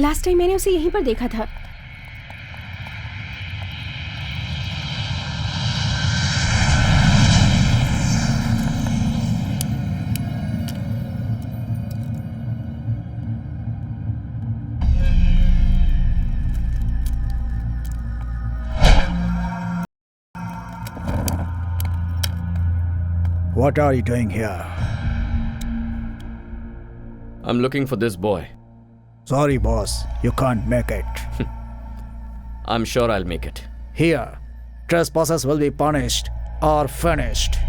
Last time मैंने उसे यहीं पर देखा था। What are you doing here? I'm looking for this boy. Sorry, boss. You can't make it. I'm sure I'll make it. Here, trespassers will be punished or finished.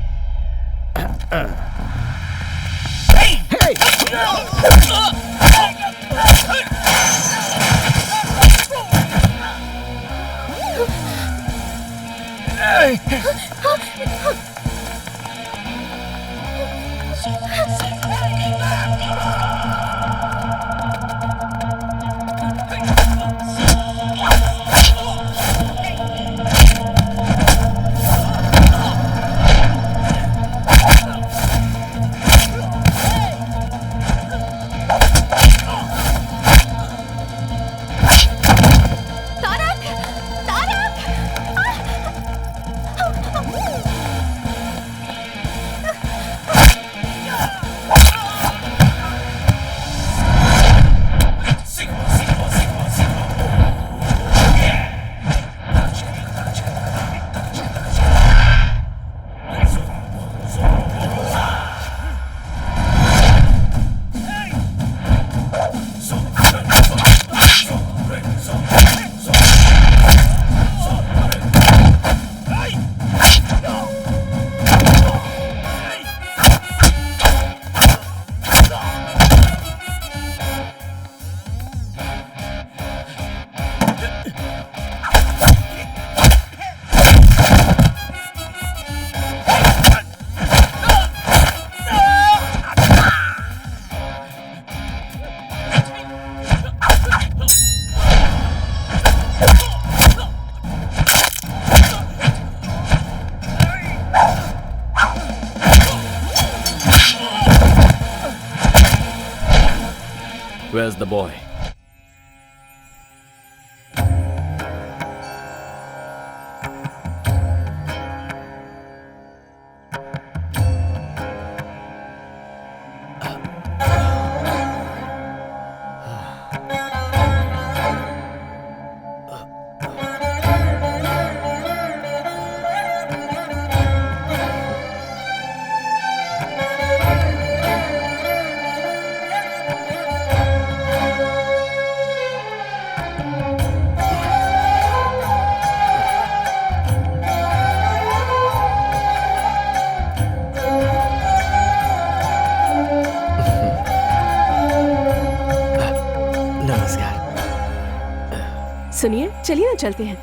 Where's the boy? सुनिए, चलिए ना चलते हैं।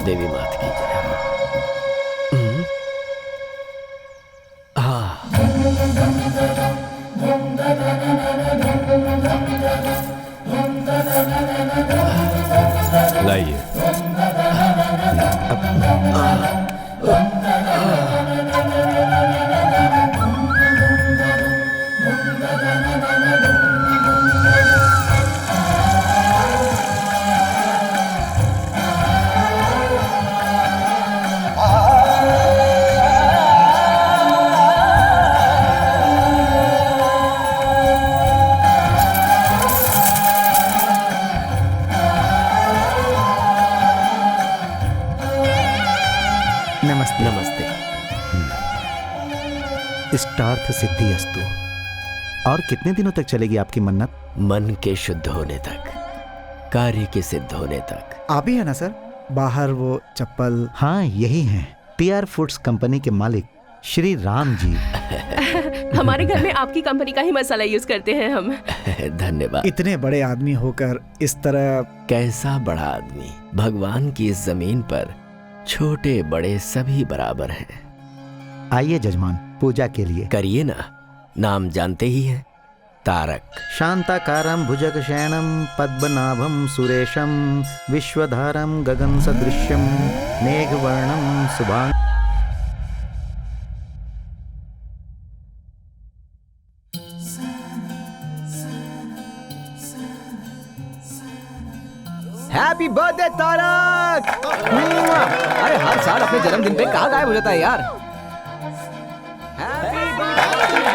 देवी मात की जय। लाइए। नमस्ते। नमस्ते। इष्टार्थ सिद्धि अस्तु। और कितने दिनों तक चलेगी आपकी मन्नत? मन के शुद्ध होने तक, कार्य के सिद्ध होने तक। आप ही है ना सर? बाहर वो चप्पल। हाँ, यही हैं। PR फूड्स कंपनी के मालिक श्री राम जी। हमारे घर में आपकी कंपनी का ही मसाला यूज करते हैं हम। धन्यवाद। इतने बड़े आदमी होकर इस तरह। कैसा बड़ा आदमी? भगवान की इस जमीन पर छोटे बड़े सभी बराबर हैं। आइए जजमान, पूजा के लिए। करिए ना, नाम जानते ही हैं। तारक। शांताकारं भुजगशयनं पद्मनाभं सुरेशं विश्वधारं गगनसदृश्यं मेघवर्णं शुभांग। Happy birthday Tarak. अरे हर साल अपने जन्मदिन पे कहाँ गायब हो जाता है यार। Happy birthday.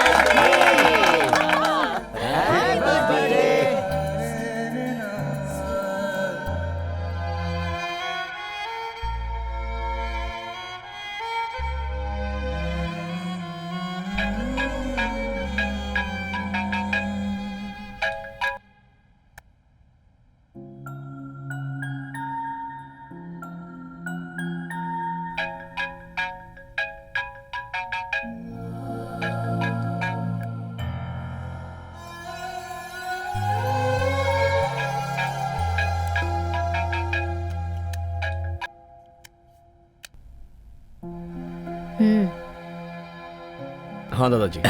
हाँ दादाजी।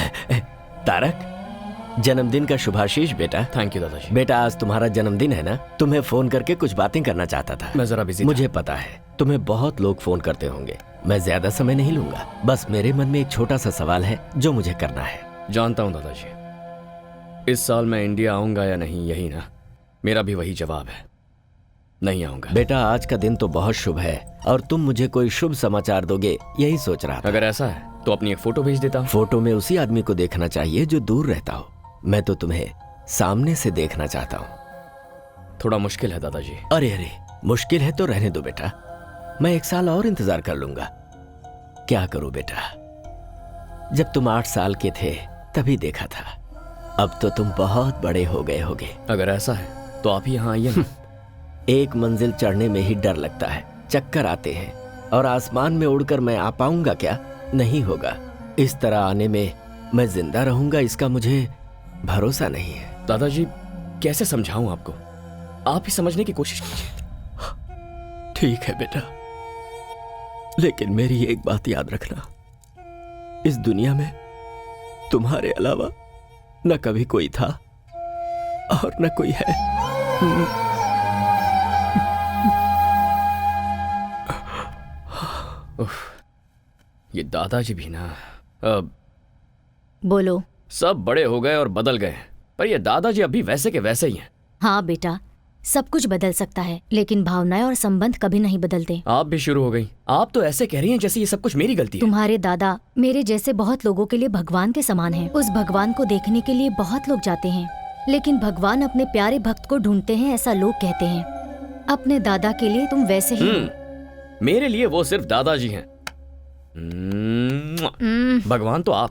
तारक, जन्मदिन का शुभाशीष बेटा। थैंक यू दादाजी। बेटा आज तुम्हारा जन्मदिन है ना, तुम्हें फोन करके कुछ बातें करना चाहता था। मैं जरा बिजी मुझे पता है तुम्हें बहुत लोग फोन करते होंगे, मैं ज्यादा समय नहीं लूंगा। बस मेरे मन में एक छोटा सा सवाल है जो मुझे करना है। जानता हूँ दादाजी, इस साल मैं इंडिया आऊंगा या नहीं, यही ना मेरा भी वही जवाब है, नहीं आऊंगा। बेटा आज का दिन तो बहुत शुभ है और तुम मुझे कोई शुभ समाचार दोगे यही सोच रहा था। अगर ऐसा है तो अपनी एक फोटो भेज देता हूँ। फोटो में उसी आदमी को देखना चाहिए जो दूर रहता हो, मैं तो तुम्हें सामने से देखना चाहता हूँ। थोड़ा मुश्किल है दादाजी। अरे अरे मुश्किल है तो रहने दो बेटा, मैं 1 साल और इंतजार कर लूंगा। क्या करूं बेटा, जब तुम 8 साल के थे तभी देखा था, अब तो तुम बहुत बड़े हो गए होगे। अगर ऐसा है तो आप ही यहाँ आइए ना। एक मंजिल चढ़ने में ही डर लगता है, चक्कर आते हैं, और आसमान में उड़कर मैं आ पाऊंगा क्या? नहीं होगा। इस तरह आने में मैं जिंदा रहूंगा इसका मुझे भरोसा नहीं है। दादाजी कैसे समझाऊं आपको, आप ही समझने की कोशिश कीजिए। ठीक है बेटा, लेकिन मेरी एक बात याद रखना, इस दुनिया में तुम्हारे अलावा न कभी कोई था और न कोई है। ये दादाजी भी ना बोलो। सब बड़े हो गए और बदल गए, पर ये दादाजी अभी वैसे के वैसे ही हैं। हाँ बेटा, सब कुछ बदल सकता है लेकिन भावनाएं और संबंध कभी नहीं बदलते। आप भी शुरू हो गई। आप तो ऐसे कह रही हैं जैसे ये सब कुछ मेरी गलती है। तुम्हारे दादा मेरे जैसे बहुत लोगों के लिए भगवान के समान हैं। उस भगवान को देखने के लिए बहुत लोग जाते हैं, लेकिन भगवान अपने प्यारे भक्त को ढूंढते हैं, ऐसा लोग कहते हैं। अपने दादा के लिए तुम वैसे ही हो। मेरे लिए वो सिर्फ दादाजी हैं। भगवान तो आप।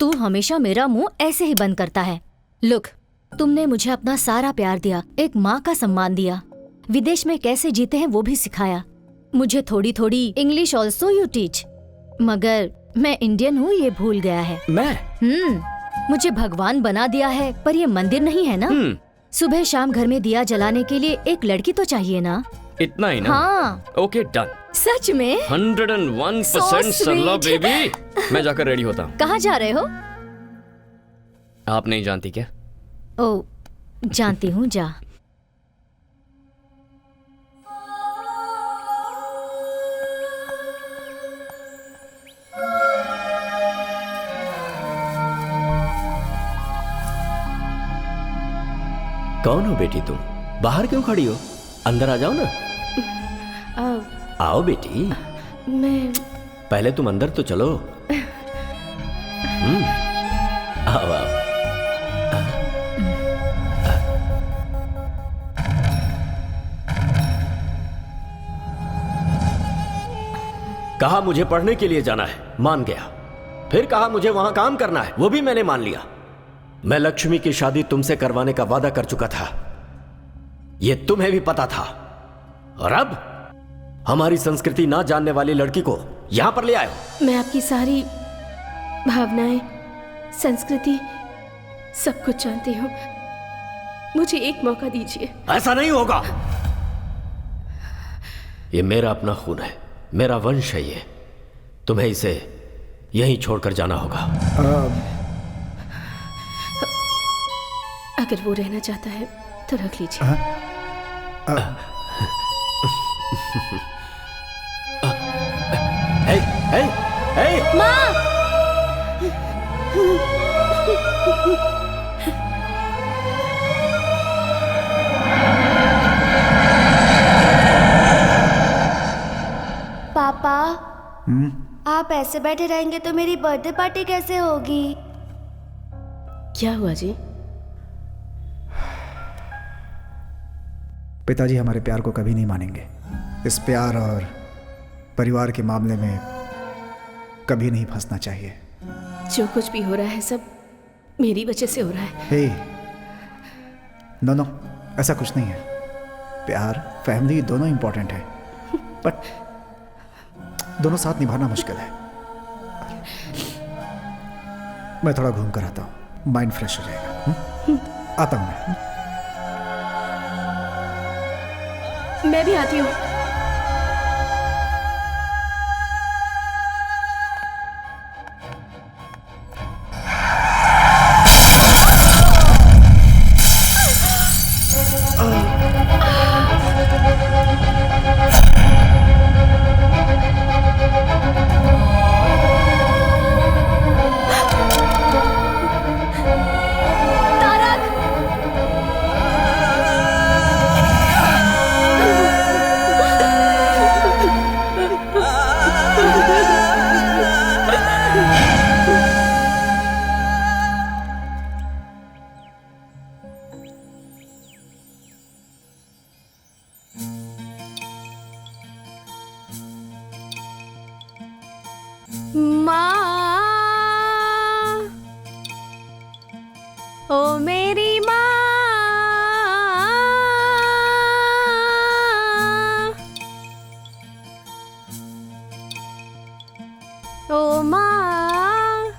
तू हमेशा मेरा मुंह ऐसे ही बंद करता है। लुक, तुमने मुझे अपना सारा प्यार दिया, एक माँ का सम्मान दिया, विदेश में कैसे जीते हैं वो भी सिखाया। मुझे थोड़ी थोड़ी इंग्लिश ऑल्सो यू टीच, मगर मैं इंडियन हूँ ये भूल गया है। मैं मुझे भगवान बना दिया है, पर ये मंदिर नहीं है ना। सुबह शाम घर में दिया जलाने के लिए एक लड़की तो चाहिए ना। इतना ही ना? हाँ। Okay done. सच में 101% सरला बेबी। मैं जाकर रेडी होता हूँ। कहाँ जा रहे हो? आप नहीं जानती क्या? ओ, जानती हूँ, जा। कौन हो बेटी तुम? बाहर क्यों खड़ी हो? अंदर आ जाओ ना। आओ बेटी। मैं पहले तुम अंदर तो चलो। आओ आओ। कहा मुझे पढ़ने के लिए जाना है, मान गया। फिर कहा मुझे वहां काम करना है, वो भी मैंने मान लिया। मैं लक्ष्मी की शादी तुमसे करवाने का वादा कर चुका था, ये तुम्हें भी पता था। और अब हमारी संस्कृति ना जानने वाली लड़की को यहां पर ले आए हो। मैं आपकी सारी भावनाएं, संस्कृति, सब कुछ जानती हूँ। मुझे एक मौका दीजिए। ऐसा नहीं होगा। ये मेरा अपना खून है, मेरा वंश है ये। तुम्हें इसे यहीं छोड़कर जाना होगा। अगर वो रहना चाहता है तो रख लीजिए। हे, हे, हे! पापा, आप ऐसे बैठे रहेंगे तो मेरी बर्थडे पार्टी कैसे होगी? क्या हुआ जी? पिताजी हमारे प्यार को कभी नहीं मानेंगे। इस प्यार और परिवार के मामले में कभी नहीं फंसना चाहिए। जो कुछ भी हो रहा है सब मेरी वजह से हो रहा है। हे, नो, ऐसा कुछ नहीं है। प्यार, फैमिली दोनों इंपॉर्टेंट है, बट दोनों साथ निभाना मुश्किल है। मैं थोड़ा घूम कर आता हूँ, माइंड फ्रेश हो जाएगा। आता हूँ मैं। मैं भी आती हूँ। ओ मेरी माँ, ओ माँ,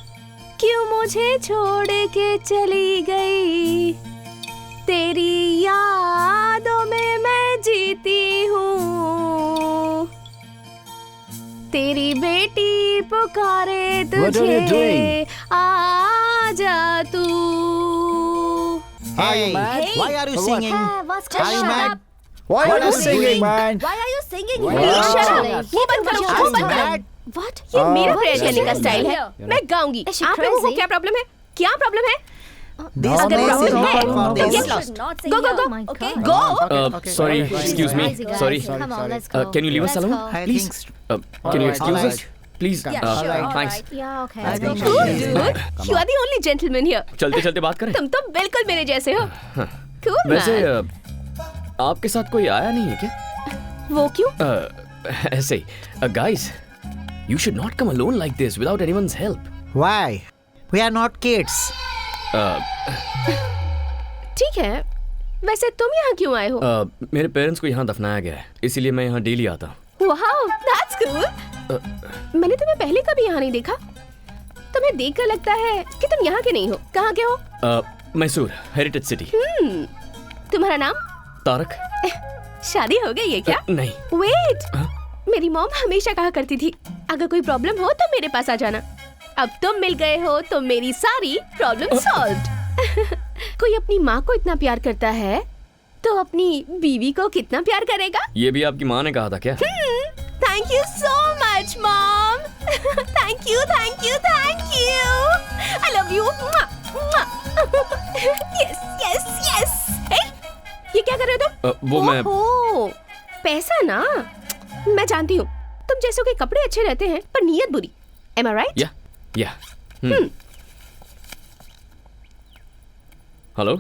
क्यों मुझे छोड़ के चली गई? तेरी यादों में मैं जीती हूँ। तेरी बेटी पुकारे तुझे, आजा तू। Hey, why are you singing? Are you mad? Why are you singing, man? Why are you singing? Please shut up. मुंह बंद करो, मुंह बंद करो। What? ये मेरा प्रेयर करने का स्टाइल है। मैं गाऊंगी। Is she आप लोगों को crazy? क्या प्रॉब्लम है? क्या प्रॉब्लम है? This अगर place is प्रॉब्लम not है for तो this. get lost. Not Go, go, go. my Okay, God. go. Sorry, excuse me. Sorry. Come on, let's go. Can you leave us Let's alone, go. please? Can you excuse us? Please. Thanks. Yeah, okay. Let's go. Cool, dude. You are the only gentleman here. चलते चलते बात करें। तुम तो बिल्कुल मेरे जैसे हो। Cool, वैसे man. आपके साथ कोई आया नहीं है क्या? वो क्यों? ऐसे ही। Guys, you should not come alone like this without anyone's help. Why? We are not kids. ठीक है। वैसे तुम यहाँ क्यों आए हो? मेरे पेरेंट्स को यहाँ दफनाया गया है, इसीलिए मैं यहाँ डेली आता हूँ। Wow, that's cool. मैंने तुम्हें पहले कभी यहाँ नहीं देखा। तुम्हें देखकर लगता है कि तुम यहाँ के नहीं हो। कहाँ के हो? Mysore, heritage city. तुम्हारा नाम? तारक। शादी हो गई है क्या? नहीं। वेट, मेरी मॉम हमेशा कहा करती थी अगर कोई प्रॉब्लम हो तो मेरे पास आ जाना। अब तुम मिल गए हो तो मेरी सारी प्रॉब्लम सॉल्व्ड। कोई अपनी माँ को इतना प्यार करता है तो अपनी बीवी को कितना प्यार करेगा? ये भी आपकी माँ ने कहा था क्या? Thank you so much mom. Thank you, thank you, thank you. I love you. Yes yes yes. ये क्या कर रहे हो तुम? वो मैं ओहो, पैसा ना। मैं जानती हूँ तुम जैसों के कपड़े अच्छे रहते हैं पर नीयत बुरी। Am I right? या हेलो,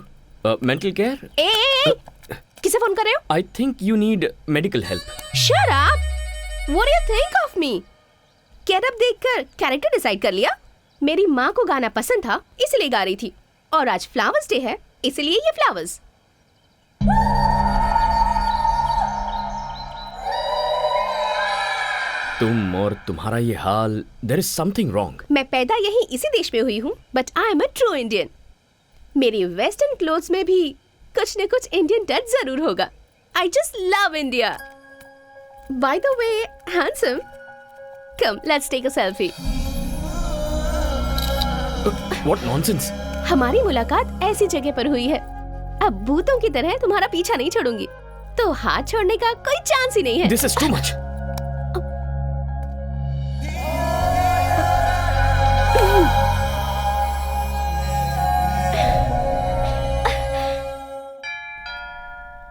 मेंटल केयर। ए, किसे फोन कर रहे हो? I think you need medical help. Shut up! What do you think of me? Getup देखकर कैरेक्टर डिसाइड कर लिया? मेरी माँ को गाना पसंद था इसलिए गा रही थी, और आज फ्लावर्स डे है इसलिए ये फ्लावर्स। तुम और तुम्हारा ये हाल, देयर इज समथिंग रॉन्ग। मैं पैदा यही इसी देश में हुई हूँ, but I am a true Indian. मेरी वेस्टर्न क्लोथ्स में भी कुछ न कुछ इंडियन टच जरूर होगा। I just love India. By the way, handsome, come let's take a selfie. What nonsense. हमारी मुलाकात ऐसी जगह पर हुई है अब भूतों की तरह तुम्हारा पीछा नहीं छोड़ूंगी, तो हाथ छोड़ने का कोई चांस ही नहीं है। This is too much.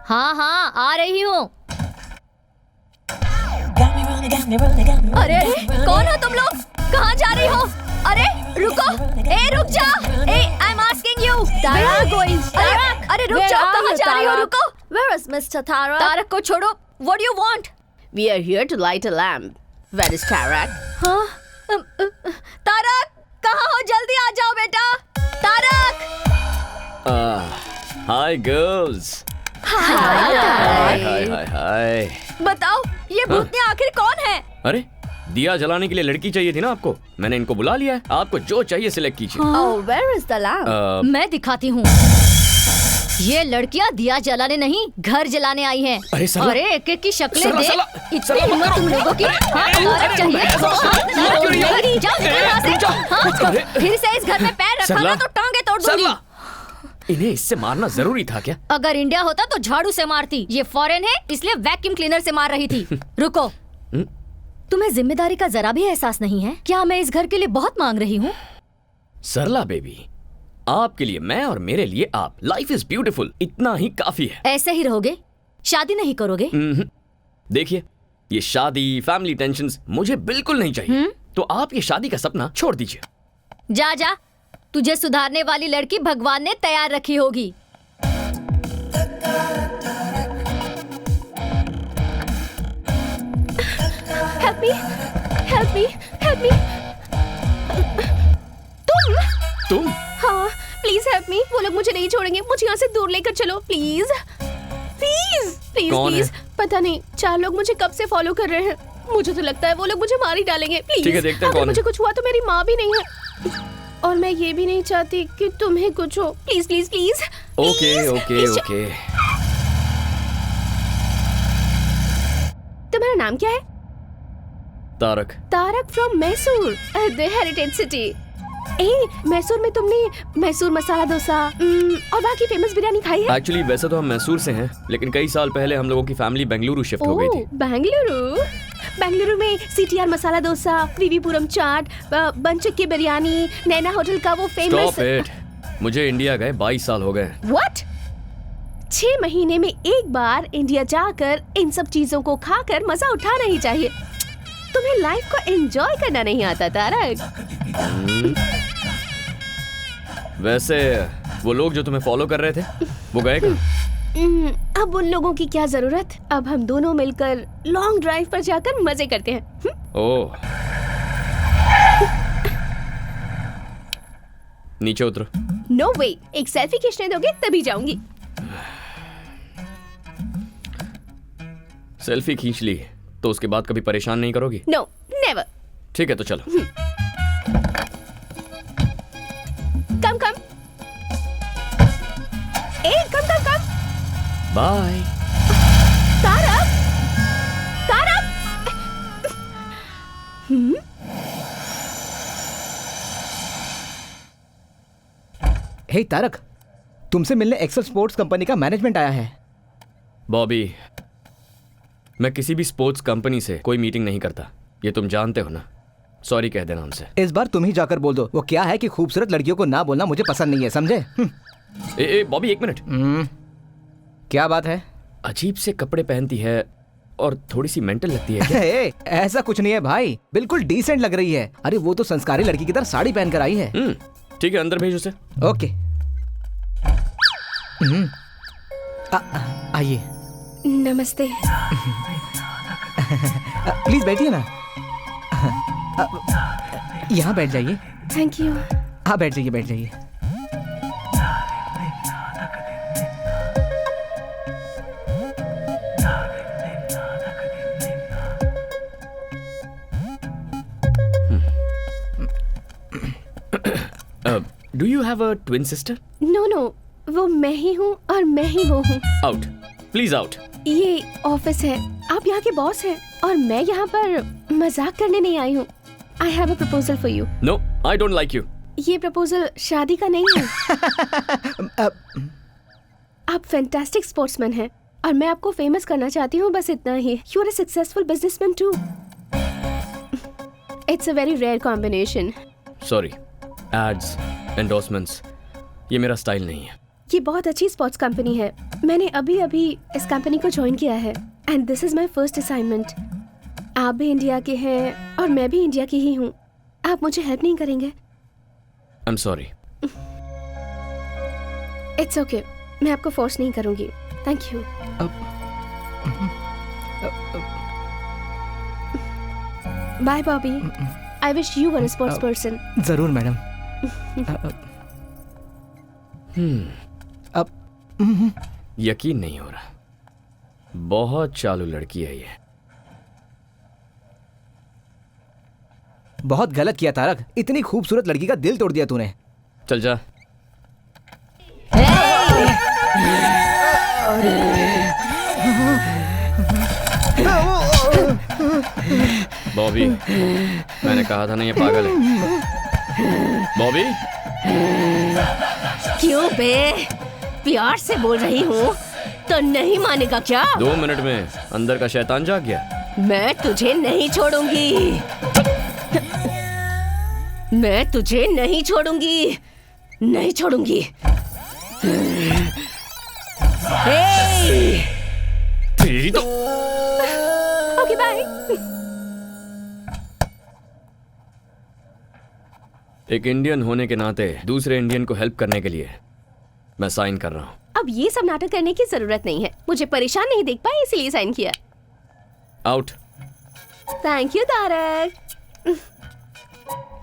हाँ हाँ आ रही हूँ। अरे कौन हो तुम लोग? कहाँ जा रही हो? अरे रुको, रुक जा। I am asking you. अरे रुक जाओ, कहाँ जा रही हो? रुको। Where is Mr. Tarak? Tarak को छोड़ो। What do you want? We are here to light a lamp. Where is Tarak? हाँ? तारक कहाँ हो? जल्दी आ जाओ बेटा। Tarak. Hi girls. Hi. Hi hi hi. बताओ ये भूतनी आखिर कौन है? अरे दिया जलाने के लिए लड़की चाहिए थी ना आपको, मैंने इनको बुला लिया है। आपको जो चाहिए सिलेक्ट कीजिए। Oh, where is the lamp? मैं दिखाती हूँ। ये लड़कियाँ दिया जलाने नहीं, घर जलाने आई हैं। अरे सरला, अरे एक एक की शक्लें सरला, देख। सरला, इतनी सरला, मत हिम्मत करो। तुम लोगों की? हाँ, तारक चाहिए? जाओ निकलो यहाँ से। हाँ, फिर से इस घर में पैर रखा ना तो टांगे तोड़ दूंगी। सरला, इन्हें इससे मारना जरूरी था क्या? अगर इंडिया होता तो झाड़ू से मारती। ये फॉरेन है इसलिए वैक्यूम क्लीनर से मार रही थी। रुको, तुम्हें जिम्मेदारी का जरा भी एहसास नहीं है? क्या मैं इस घर के लिए बहुत मांग रही हूँ? सरला बेबी, आपके लिए मैं और मेरे लिए आप। लाइफ इज ब्यूटीफुल, इतना ही काफी है। ऐसे ही रहोगे? शादी नहीं करोगे? देखिए, ये शादी फैमिली टेंशन्स मुझे बिल्कुल नहीं चाहिए। तो आप ये शादी का सपना छोड़ दीजिए। जा जा, तुझे सुधारने वाली लड़की भगवान ने तैयार रखी होगी। Help me, help me, help me. तुम? हाँ, प्लीज हेल्प मी। वो लोग मुझे नहीं छोड़ेंगे, मुझे यहाँ से दूर लेकर चलो प्लीज प्लीज प्लीज कौन प्लीज। है? पता नहीं, 4 लोग मुझे कब से फॉलो कर रहे हैं। मुझे तो लगता है वो लोग मुझे मार ही डालेंगे। प्लीज, ठीक है, देखते हैं अगर कौन मुझे है। कुछ हुआ तो मेरी माँ भी नहीं है, और मैं ये भी नहीं चाहती कि तुम्हें कुछ हो। Please please please. Okay okay okay. तुम्हारा नाम क्या है? Tarak. Tarak from Mysore, the heritage city. Mysore में तुमने मैसूर मसाला डोसा और बाकी फेमस बिरयानी खाई है? एक्चुअली वैसे तो हम मैसूर से हैं, लेकिन कई साल पहले हम लोगों की फैमिली बेंगलुरु शिफ्ट हो गई थी। बेंगलुरु में सीटीआर मसाला डोसा, वीवीपुरम चाट, बनचक्की बिरयानी, नैना होटल का वो फेमस। स्टॉप इट, मुझे इंडिया गए 22 साल हो गए। व्हाट? 6 महीने में एक बार इंडिया जाकर इन सब चीजों को खाकर मजा उठाना ही चाहिए। तुम्हें लाइफ को एंजॉय करना नहीं आता तारक। वैसे वो लोग जो तुम्हें फॉलो कर रहे थे वो गए कहाँ? अब उन लोगों की क्या जरूरत। अब हम दोनों मिलकर लॉन्ग ड्राइव पर जाकर मजे करते हैं। ओह, नीचे उतरो। नो वे, एक सेल्फी खींचने दोगे तभी जाऊंगी। सेल्फी खींच ली तो उसके बाद कभी परेशान नहीं करोगी? No, never. ठीक है तो चलो। Come come, come come come. Bye. Tarak, Tarak. Hey Tarak, तुमसे मिलने एक्सेल स्पोर्ट्स कंपनी का मैनेजमेंट आया है। बॉबी, मैं किसी भी स्पोर्ट्स कंपनी से कोई मीटिंग नहीं करता, ये तुम जानते हो ना। सॉरी कह देना उनसे। इस बार तुम ही जाकर बोल दो। वो क्या है कि खूबसूरत लड़कियों को ना बोलना मुझे पसंद नहीं है, समझे? ए बॉबी, एक मिनट। क्या बात है? अजीब से कपड़े पहनती है और थोड़ी सी मेंटल लगती है क्या? ऐसा कुछ नहीं है भाई, बिल्कुल डिसेंट लग रही है। अरे वो तो संस्कारी लड़की की तरह साड़ी पहन कर आई है। ठीक है, अंदर भेज उसे। ओके। आइए। नमस्ते। प्लीज बैठिए ना। यहाँ बैठ जाइए। Thank you. हाँ बैठ जाइए, बैठ जाइए। Do you have a twin sister? No no, वो मैं ही हूँ और मैं ही वो हूँ। Out, please out. ये ऑफिस है, आप यहाँ के बॉस हैं और मैं यहाँ पर मजाक करने नहीं आई हूँ। I have a proposal for you. No, I don't like you. ये प्रपोजल शादी का नहीं है। आप फैंटास्टिक स्पोर्ट्समैन हैं और मैं आपको फेमस करना चाहती हूँ, बस इतना ही। You are a successful businessman too. It's a very rare combination. Sorry, ads, endorsements, ये मेरा स्टाइल नहीं है। ये बहुत अच्छी स्पोर्ट्स कंपनी है। मैंने अभी अभी इस कंपनी को ज्वाइन किया है and this is my first assignment. आप भी इंडिया के हैं और मैं भी इंडिया की ही हूँ। आप मुझे हेल्प नहीं करेंगे? I am sorry. It's okay, मैं आपको फोर्स नहीं करूंगी। Thank you. Bye Bobby. I wish you were a sports person. जरूर मैडम। अब यकीन नहीं हो रहा, बहुत चालू लड़की है ये। बहुत गलत किया तारक, इतनी खूबसूरत लड़की का दिल तोड़ दिया तूने। चल जा। बॉबी, मैंने कहा था ना ये पागल है। बॉबी, क्यों बे? प्यार से बोल रही हूँ तो नहीं मानेगा क्या? 2 मिनट में अंदर का शैतान जाग गया। मैं तुझे नहीं छोड़ूंगी। मैं तुझे नहीं छोड़ूंगी, नहीं छोड़ूंगी। तेरी तो। Okay bye. एक इंडियन होने के नाते दूसरे इंडियन को हेल्प करने के लिए मैं साइन कर रहा हूँ। अब ये सब नाटक करने की जरूरत नहीं है। मुझे परेशान नहीं देख पाए इसलिए साइन किया। आउट। Thank you Tarak.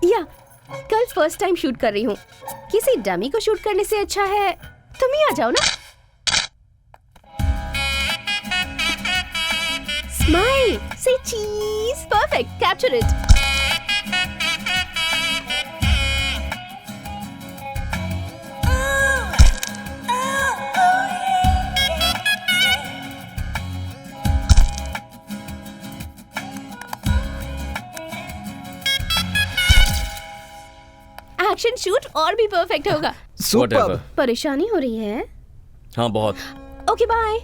या कल फर्स्ट टाइम शूट कर रही हूँ। किसी डमी को शूट करने से अच्छा है तुम ही आ जाओ ना। स्माइल, से चीज। Perfect, capture it. Action shoot और भी परफेक्ट होगा। Whatever. परेशानी हो रही है? हाँ, बहुत। Okay bye.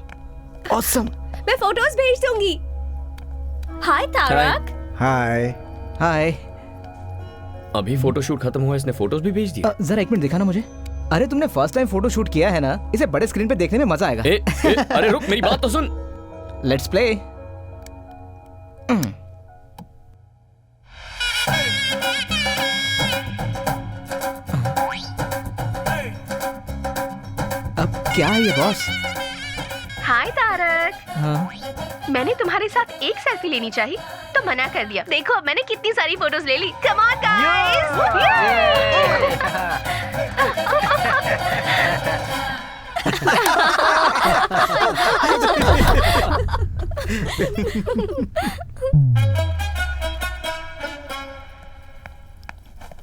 ऑसम। मैं फोटोज भेज दूंगी। हाय तारक। हाय। हाय। अभी फोटोशूट खत्म हुआ, इसने फोटोज भी भेज दिए। जरा एक मिनट दिखा ना मुझे। अरे तुमने फर्स्ट टाइम फोटो शूट किया है ना, इसे बड़े स्क्रीन पे देखने में मजा आएगा। अरे रुक, मेरी बात तो सुन। Let's play. अब क्या है ये बॉस? हाय तारक। हाँ। मैंने तुम्हारे साथ एक सेल्फी लेनी चाहिए तो मना कर दिया। देखो मैंने कितनी सारी फोटोज ले ली। Come on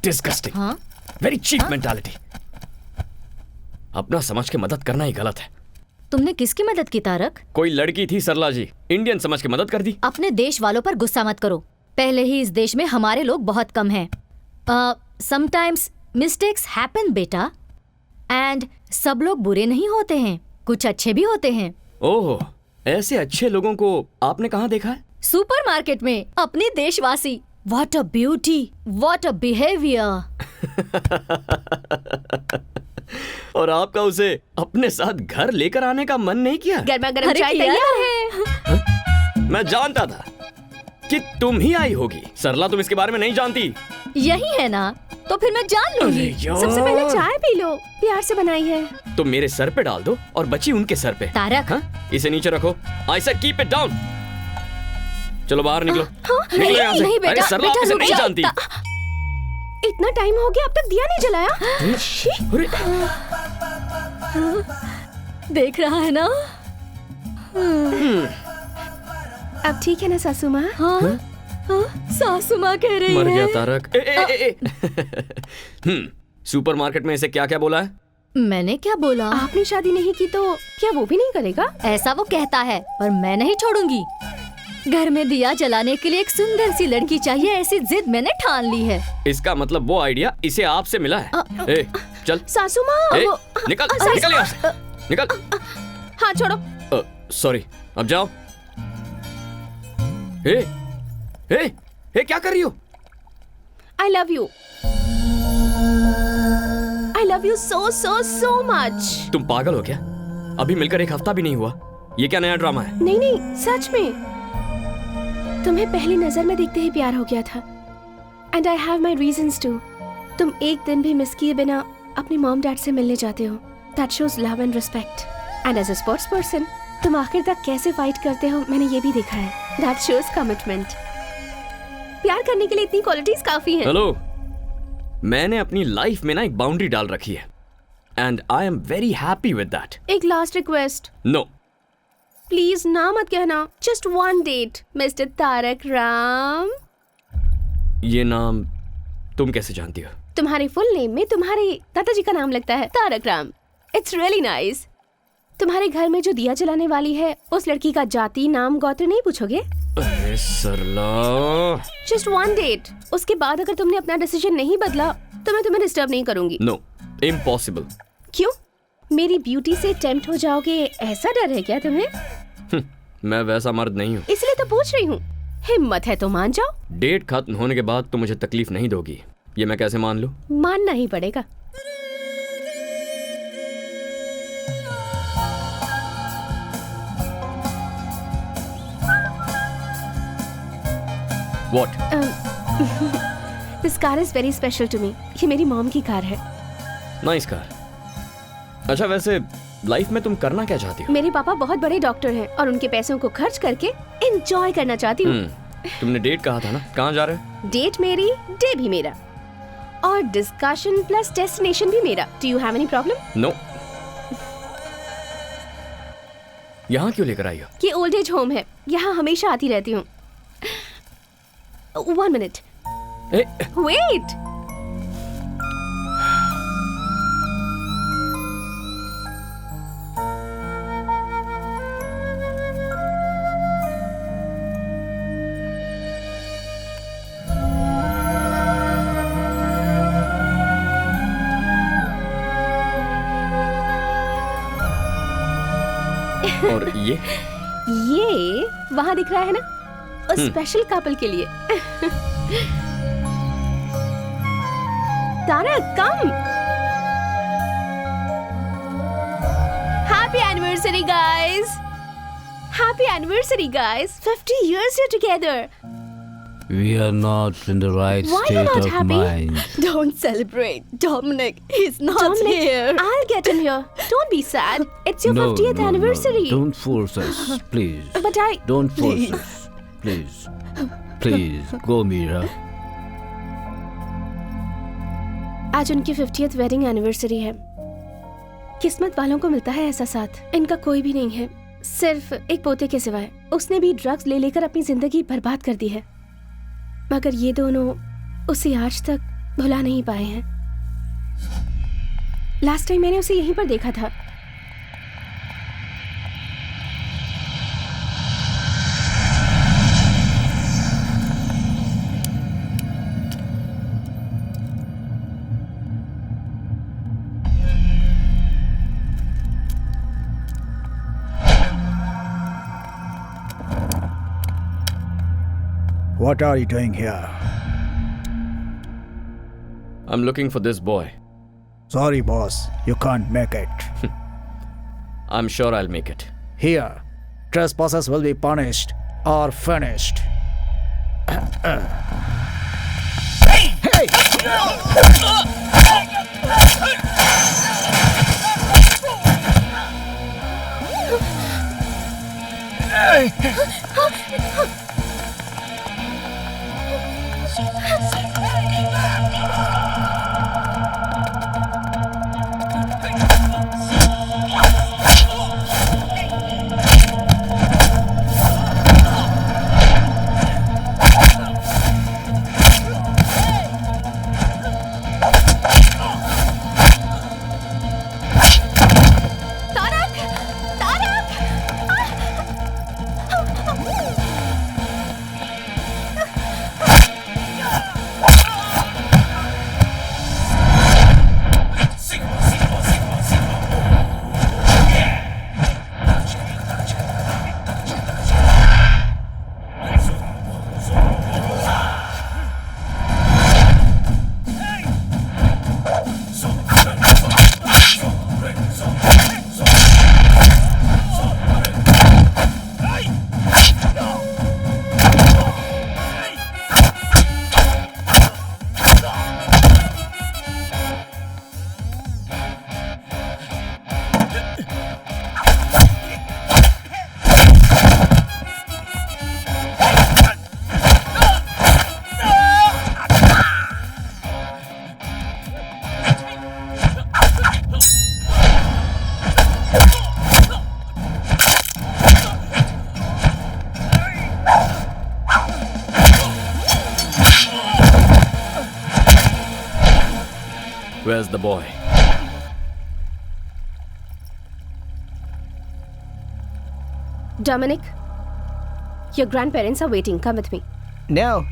disgusting. हाँ? Very cheap mentality. अपना समझ के मदद करना ही गलत है। तुमने किसकी मदद की तारक? कोई लड़की थी सरला जी, इंडियन समझ के मदद कर दी। अपने देश वालों पर गुस्सा मत करो। पहले ही इस देश में हमारे लोग बहुत कम हैं। समटाइम्स मिस्टेक्स हैपन बेटा, एंड सब लोग बुरे नहीं होते हैं, कुछ अच्छे भी होते हैं। ओह, ऐसे अच्छे लोगों को आपने कहाँ देखा है? सुपरमार्केट में अपने देशवासी। What a beauty, what a behaviour. और आपका उसे अपने साथ घर लेकर आने का मन नहीं किया? गर्मा गर्म अरे चाय किया तैयार है। मैं जानता था कि तुम ही आई होगी। सरला तुम इसके बारे में नहीं जानती। यही है ना, तो फिर मैं जान लूंगी। सबसे पहले चाय पी लो, प्यार से बनाई है। तो मेरे सर पे डाल दो और बची उनके सर पे। तारक। हाँ? इसे नीचे रखो। I said keep it down. चलो बाहर निकलो। निकलो नहीं, यहाँ से। नहीं बेटा, अरे सरला आप बेटा, इसे रुक नहीं जा। जानती। इतना टाइम हो गया अब तक दिया नहीं जलाया। अरे देख रहा है ना? अब ठीक है ना सासू माँ? हाँ? हाँ? सासू माँ कह रही मर है। गया तारक। सुपरमार्केट में इसे क्या क्या बोला है? मैंने क्या बोला? आपने शादी नहीं की तो क्या वो भी नहीं करेगा? ऐसा वो कहता है, पर मैं नहीं छोड़ूंगी। घर में दिया जलाने के लिए एक सुंदर सी लड़की चाहिए, ऐसी जिद मैंने ठान ली है। इसका मतलब वो आइडिया इसे आपसे मिला है। ए, चल सासू माँ ए, वो- निकल सासू निकल यहाँ से। निकल। हाँ छोड़ो। सॉरी, अब जाओ। हे हे हे, क्या कर रही हो? I love you. I love you so so so much. तुम पागल हो क्या? अभी मिलकर एक हफ्ता भी नहीं हुआ, ये क्या नया ड्रामा है? नहीं नहीं, सच में तुम्हें पहली नजर में देखते ही प्यार हो गया था। And I have my reasons too. तुम एक दिन भी मिस किए बिना अपनी मॉम डैड से मिलने जाते हो। That shows love and respect. And as a sports person, तुम आखिर तक कैसे फाइट करते हो मैंने ये भी देखा है। That shows commitment. प्यार करने के लिए इतनी क्वालिटीज काफी हैं। हेलो, मैंने अपनी लाइफ में ना एक बाउंड्री डाल रखी है and I am very happy with that. एक लास्ट रिक्वेस्ट। नो, प्लीज ना मत कहना। Just one date mister Tarak Ram. ये नाम तुम कैसे जानती हो? तुम्हारे फुल नेम में तुम्हारे दादाजी का नाम लगता है, Tarak Ram. It's really nice. तुम्हारे घर में जो दिया जलाने वाली है उस लड़की का जाति नाम गोत्र नहीं पूछोगे? अरे सरला, जस्ट वन डेट। उसके बाद अगर तुमने अपना डिसीजन नहीं बदला तो मैं तुम्हें डिस्टर्ब नहीं करूंगी। No, impossible. क्यों? मेरी ब्यूटी से टेम्प्ट हो जाओगे ऐसा डर है क्या तुम्हें? मैं वैसा मर्द नहीं हूँ। इसलिए तो पूछ रही हूँ। हिम्मत है तो मान जाओ। डेट खत्म होने के बाद तुम मुझे तकलीफ नहीं दोगी, ये मैं कैसे मान लूं? मानना ही पड़ेगा। What? This car is very special to me. ये मेरी मॉम की कार है। Nice car. अच्छा, वैसे लाइफ में तुम करना क्या चाहती हो? मेरे पापा बहुत बड़े डॉक्टर हैं और उनके पैसों को खर्च करके एंजॉय करना चाहती हूँ। तुमने डेट कहा था ना, कहाँ जा रहे हो? डेट मेरी, डे भी मेरा, और डिस्कशन प्लस डेस्टिनेशन भी मेरा। Do you have any problem? No. यहाँ क्यों लेकर आई हो? ये ओल्ड एज होम है, यहाँ हमेशा आती रहती हूँ। 1 minute. Wait. और ये वहाँ दिख रहा है ना, उस स्पेशल कपल के लिए। Tarak, come. Happy anniversary guys. Happy anniversary guys. 50 years you're together. We are not in the right Why you're state not of happy? mind. Don't celebrate. Dominic, he's not Dominic, here. I'll get him here. Don't be sad. It's your No, 50th no, anniversary. No. Don't force us, please. But I... Don't force Please. us. Please. Please, go, Mira. आज उनकी 50th wedding anniversary है। किस्मत वालों को मिलता है ऐसा साथ। इनका कोई भी नहीं है, सिर्फ एक पोते के सिवाय। उसने भी ड्रग्स ले लेकर अपनी जिंदगी बर्बाद कर दी है, मगर ये दोनों उसे आज तक भुला नहीं पाए हैं। लास्ट टाइम मैंने उसे यहीं पर देखा था। What are you doing here? I'm looking for this boy. Sorry, boss. You can't make it. I'm sure I'll make it. Here, trespassers will be punished or finished. Where's the boy? Dominic, your grandparents are waiting. Come with me. No,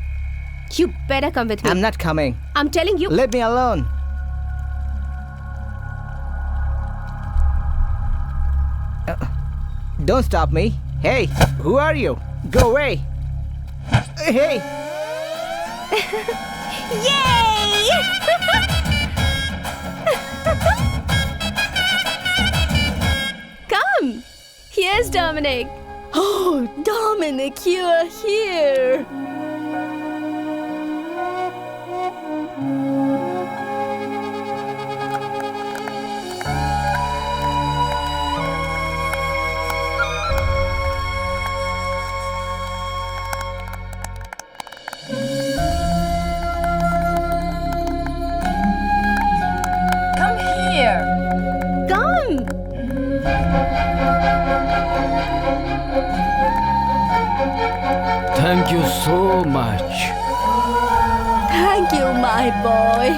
You better come with me. I'm not coming. I'm telling you. Leave me alone. Don't stop me. Hey, who are you? Go away. Hey. Yay! Come. Here's Dominic. Oh, Dominic, you're here. Come here. Come. Thank you so much. Thank you, my boy.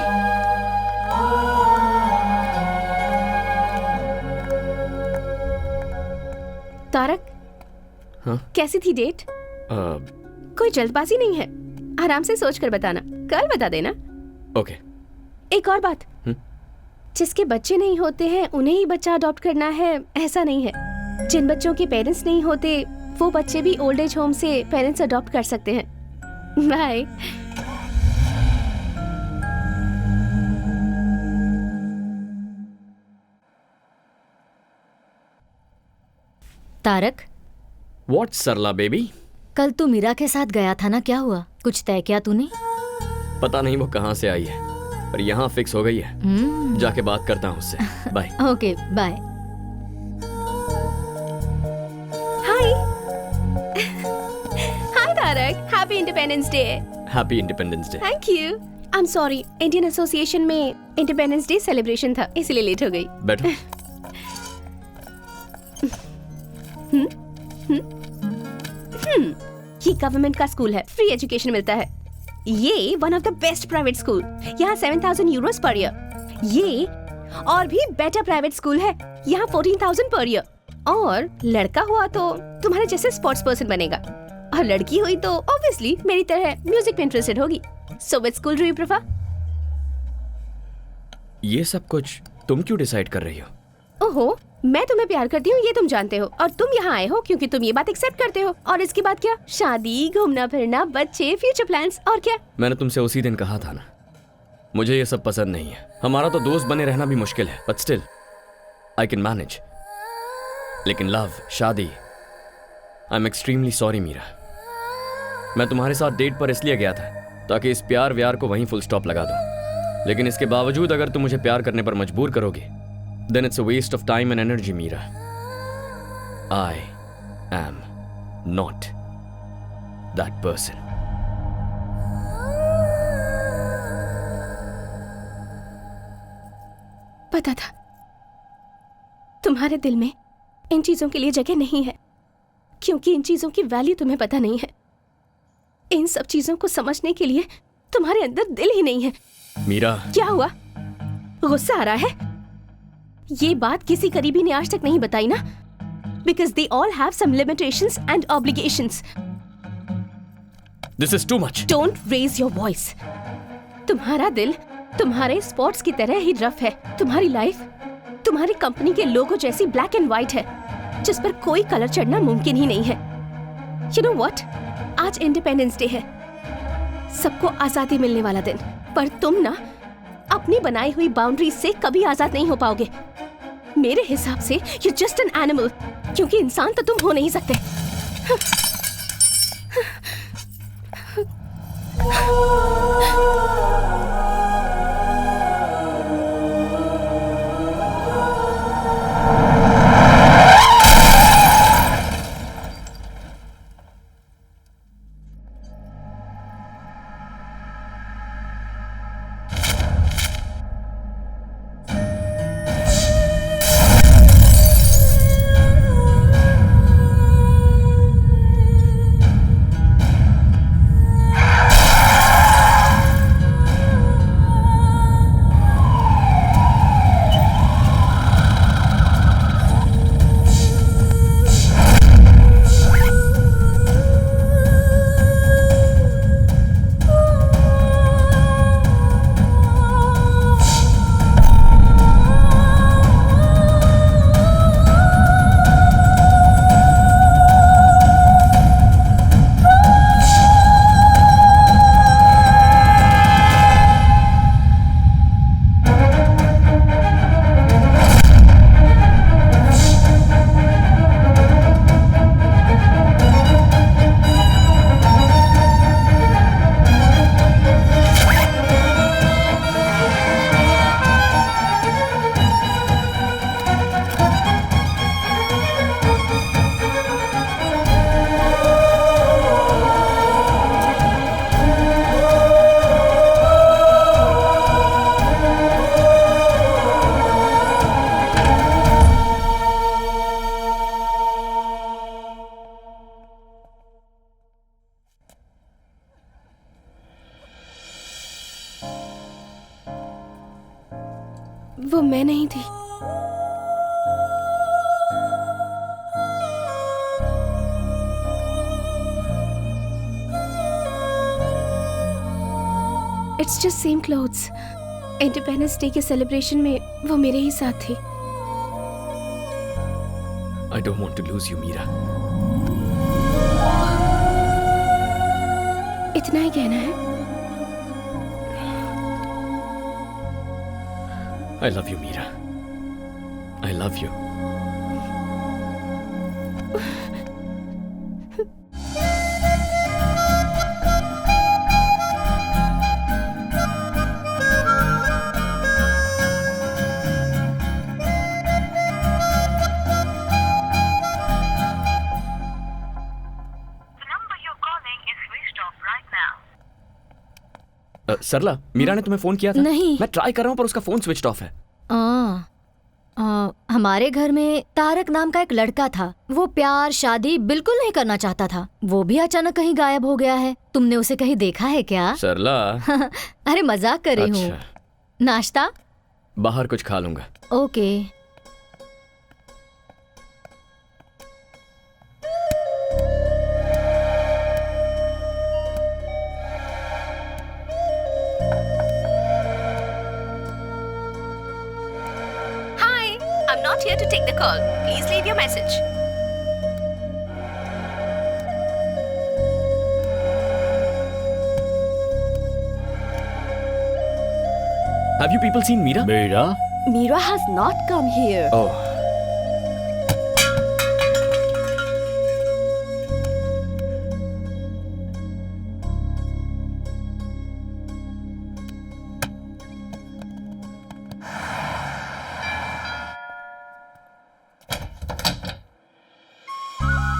Tarak, हाँ? कैसी थी date? कोई जल्दबाजी नहीं है, आराम से सोच कर बताना, कल बता देना। ओके। एक और बात, जिसके बच्चे नहीं होते हैं उन्हें ही बच्चा अडॉप्ट करना है, ऐसा नहीं है। जिन बच्चों के पेरेंट्स नहीं होते वो बच्चे भी ओल्ड एज होम से पेरेंट्स अडॉप्ट कर सकते हैं। Bye. Tarak, What, Sarla baby? कल तू मीरा के साथ गया था ना, क्या हुआ? कुछ तय किया तूने? पता नहीं वो कहाँ से आई है, पर यहाँ फिक्स हो गई है। जाके बात करता हूँ उससे। Bye. Okay, bye. Hi. Hi Tarak, happy independence day. Happy independence day. Thank you. I am sorry, Indian association में इंडिपेंडेंस डे सेलिब्रेशन था, इसलिए लेट हो गई। बैठो। ये गवर्नमेंट का स्कूल है, फ्री एजुकेशन मिलता है। ये one of the best private school, यहाँ 7,000 यूरोस पर ईयर। ये और भी बेटर प्राइवेट स्कूल है, यहाँ 14,000 पर ईयर। और लड़का हुआ तो तुम्हारे जैसे स्पोर्ट्स पर्सन बनेगा, और लड़की हुई तो ऑब्वियसली मेरी तरह म्यूजिक में इंटरेस्टेड होगी। So which school do you prefer? ये सब कुछ तुम क्यों डिसाइड कर रही हो? ओहो, मैं तुम्हें प्यार करती हूँ ये तुम जानते हो, और तुम यहाँ आए हो क्योंकि तुम ये बात एक्सेप्ट करते हो। और इसके बाद क्या? शादी, घूमना फिरना, बच्चे, फ्यूचर प्लान्स, और क्या? मैंने तुमसे उसी दिन कहा था ना, मुझे ये सब पसंद नहीं है। हमारा तो दोस्त बने रहना भी मुश्किल है, but still I can manage. लेकिन लव, शादी, I am extremely sorry Meera. मैं तुम्हारे साथ डेट पर इसलिए गया था ताकि इस प्यार व्यार को वहीं फुल स्टॉप लगा दूं। लेकिन इसके बावजूद अगर तुम मुझे प्यार करने पर मजबूर करोगे, then it's a waste of time and energy, Meera. I am not that person. पता था तुम्हारे दिल में इन चीजों के लिए जगह नहीं है, क्योंकि इन चीजों की वैल्यू तुम्हें पता नहीं है। इन सब चीजों को समझने के लिए तुम्हारे अंदर दिल ही नहीं है। मीरा, क्या हुआ? गुस्सा आ रहा है? ये बात किसी करीबी ने आज तक नहीं बताई ना, because they all have some limitations and obligations. this is too much. Don't raise your voice. तुम्हारा दिल तुम्हारे स्पॉट्स की तरह ही रफ है। तुम्हारी लाइफ तुम्हारी कंपनी के लोगो जैसी ब्लैक एंड व्हाइट है, जिस पर कोई कलर चढ़ना मुमकिन ही नहीं है। You know what? आज इंडिपेंडेंस डे है, सबको आजादी मिलने वाला दिन, पर तुम ना अपनी बनाई हुई बाउंड्रीज से कभी आजाद नहीं हो पाओगे। मेरे हिसाब से यू जस्ट एन एनिमल, क्योंकि इंसान तो तुम हो नहीं सकते। वो मैं नहीं थी। It's just same clothes. Independence day के सेलिब्रेशन में वो मेरे ही साथ थी। I don't want to lose you, Meera. इतना ही कहना है? I love you, Meera. I love you। सरला, मीरा ने तुम्हें फोन किया था? नहीं। मैं ट्राई कर रहा हूँ पर उसका फोन स्विच ऑफ है। हमारे घर में तारक नाम का एक लड़का था। वो प्यार शादी बिल्कुल नहीं करना चाहता था। वो भी अचानक कहीं गायब हो गया है। तुमने उसे कहीं देखा है क्या? सरला। अरे मजाक कर रही हूँ। अच्छा। नाश्ता? बाहर कुछ खा लूंगा। Okay. I'm not here to take the call. Please leave your message. Have you people seen Meera? Meera? Meera has not come here. Oh.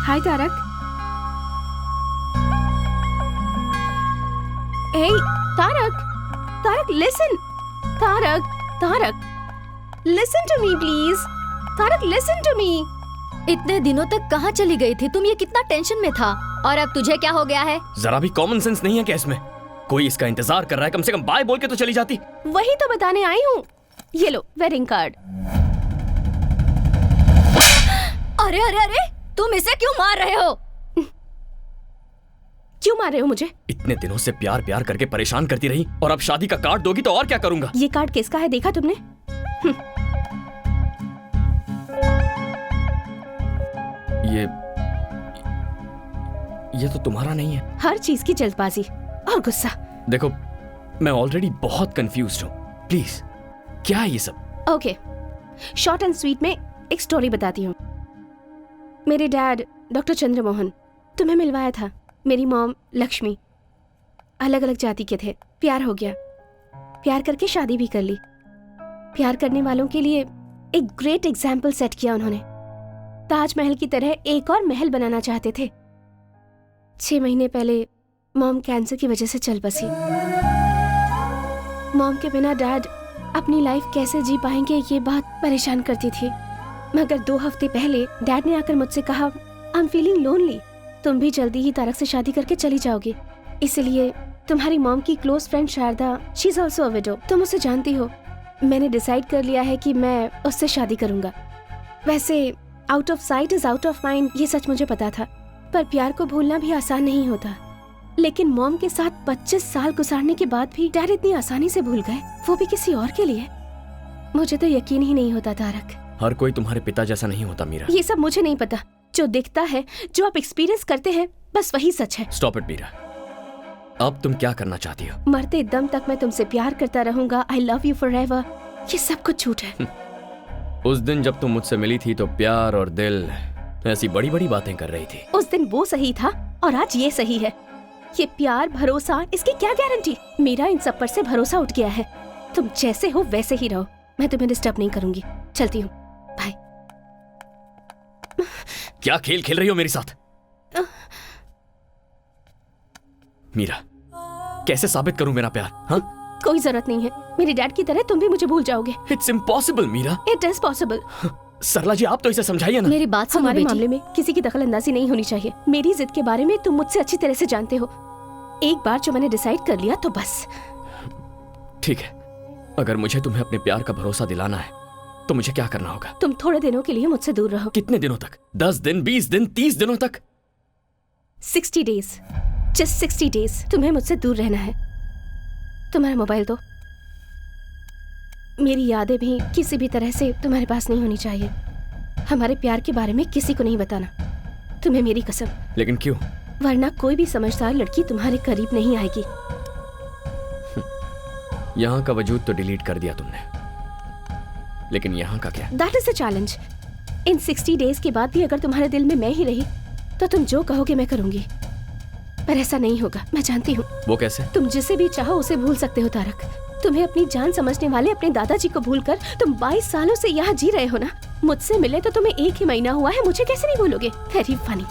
Hi, Tarak. Hey, Tarak. Tarak, listen. Tarak. Listen to me, please. Tarak, listen to me. इतने दिनों तक कहाँ चली गई थी तुम? ये कितना टेंशन में था और अब तुझे क्या हो गया है? जरा भी कॉमन सेंस नहीं है क्या इसमें? कोई इसका इंतजार कर रहा है, कम से कम बाय बोल के तो चली जाती। वही तो बताने आई हूँ। ये लो वेडिंग कार्ड। अरे अरे अरे, तुम इसे क्यों मार रहे हो? क्यों मार रहे हो मुझे? इतने दिनों से प्यार प्यार करके परेशान करती रही और अब शादी का कार्ड दोगी तो और क्या करूंगा? ये कार्ड किसका है देखा तुमने? ये तो तुम्हारा नहीं है। हर चीज की जल्दबाजी और गुस्सा। देखो, मैं ऑलरेडी बहुत कंफ्यूज्ड हूँ। प्लीज, क्या है ये सब? ओके, शॉर्ट एंड स्वीट में एक स्टोरी बताती हूँ। मेरे डैड डॉक्टर चंद्रमोहन तुम्हें मिलवाया था। मेरी मॉम लक्ष्मी। अलग अलग जाति के थे। प्यार हो गया। प्यार करके शादी भी कर ली। प्यार करने वालों के लिए एक ग्रेट एग्जाम्पल सेट किया उन्होंने। ताजमहल की तरह एक और महल बनाना चाहते थे। 6 महीने पहले मॉम कैंसर की वजह से चल बसी। मॉम के बिना डैड अपनी लाइफ कैसे जी पाएंगे ये बात परेशान करती थी। मगर 2 हफ्ते पहले डैड ने आकर मुझसे कहा, आई एम फीलिंग लोनली। तुम भी जल्दी ही तारक से शादी करके चली जाओगी, इसलिए तुम्हारी मॉम की close friend Sharda, she is also a widow, तुम उसे जानती हो। मैंने डिसाइड कर लिया है कि मैं उससे शादी करूंगा। वैसे out of site is out of mind, ये सच मुझे पता था, पर प्यार को भूलना भी आसान नहीं होता। लेकिन मॉम के साथ 25 साल गुजारने के बाद भी डैड इतनी आसानी से भूल गए, वो भी किसी और के लिए। मुझे तो यकीन ही नहीं होता तारक। हर कोई तुम्हारे पिता जैसा नहीं होता मीरा। ये सब मुझे नहीं पता। जो दिखता है, जो आप एक्सपीरियंस करते हैं, बस वही सच है। Stop it Meera. अब तुम क्या करना चाहती हो? मरते दम तक मैं तुमसे प्यार करता रहूंगा। I love you forever. ये सब कुछ झूठ है। उस दिन जब तुम मुझसे मिली थी तो प्यार और दिल ऐसी बड़ी बड़ी बातें कर रही थी। उस दिन वो सही था और आज ये सही है। ये प्यार भरोसा, इसकी क्या गारंटी? मेरा इन सब पर से भरोसा उठ गया है। तुम जैसे हो वैसे ही रहो। मैं तुम्हें डिस्टर्ब नहीं करूंगी। चलती हूँ, बाय। क्या खेल खेल रही हो मेरे साथ? मीरा, कैसे साबित करूं मेरा प्यार? हाँ? कोई जरूरत नहीं है। मेरे डैड की तरह तुम भी मुझे भूल जाओगे। It's impossible Meera. It is possible. Sarla ji, आप तो इसे समझाइए ना। मेरी बात सुनो हमारे बेटी। मामले में किसी की दखल अंदाजी नहीं होनी चाहिए। मेरी जिद के बारे में तुम मुझसे अच्छी तरह से जानते हो। एक बार जो मैंने डिसाइड कर लिया तो बस। ठीक है, अगर मुझे तुम्हें अपने प्यार का भरोसा दिलाना है तो मुझे क्या करना होगा? तुम थोड़े दिनों के लिए मुझसे दूर रहो। कितने दिनों तक? 10 दिन, 20 दिन, 30 दिनों तक? 60 डेज, जस्ट 60 डेज तुम्हें मुझसे दूर रहना है। तुम्हारा मोबाइल दो। मेरी यादें भी किसी भी तरह से तुम्हारे पास नहीं होनी चाहिए। हमारे प्यार के बारे में किसी को नहीं बताना, तुम्हें मेरी कसम। लेकिन क्यों? वरना कोई भी समझदार लड़की तुम्हारे करीब नहीं आएगी। यहाँ का वजूद तो डिलीट कर दिया तुमने, लेकिन यहाँ का क्या? That is the challenge. In 60 days के बाद भी अगर तुम्हारे दिल में मैं ही रही तो तुम जो कहोगे मैं करूंगी, पर ऐसा नहीं होगा, मैं जानती हूँ। वो कैसे? तुम जिसे भी चाहो उसे भूल सकते हो तारक। तुम्हें अपनी जान समझने वाले अपने दादाजी को भूलकर तुम 22 सालों से यहाँ जी रहे हो ना। मुझसे मिले तो तुम्हें 1 ही महीना हुआ है, मुझे कैसे नहीं भूलोगे? Very funny.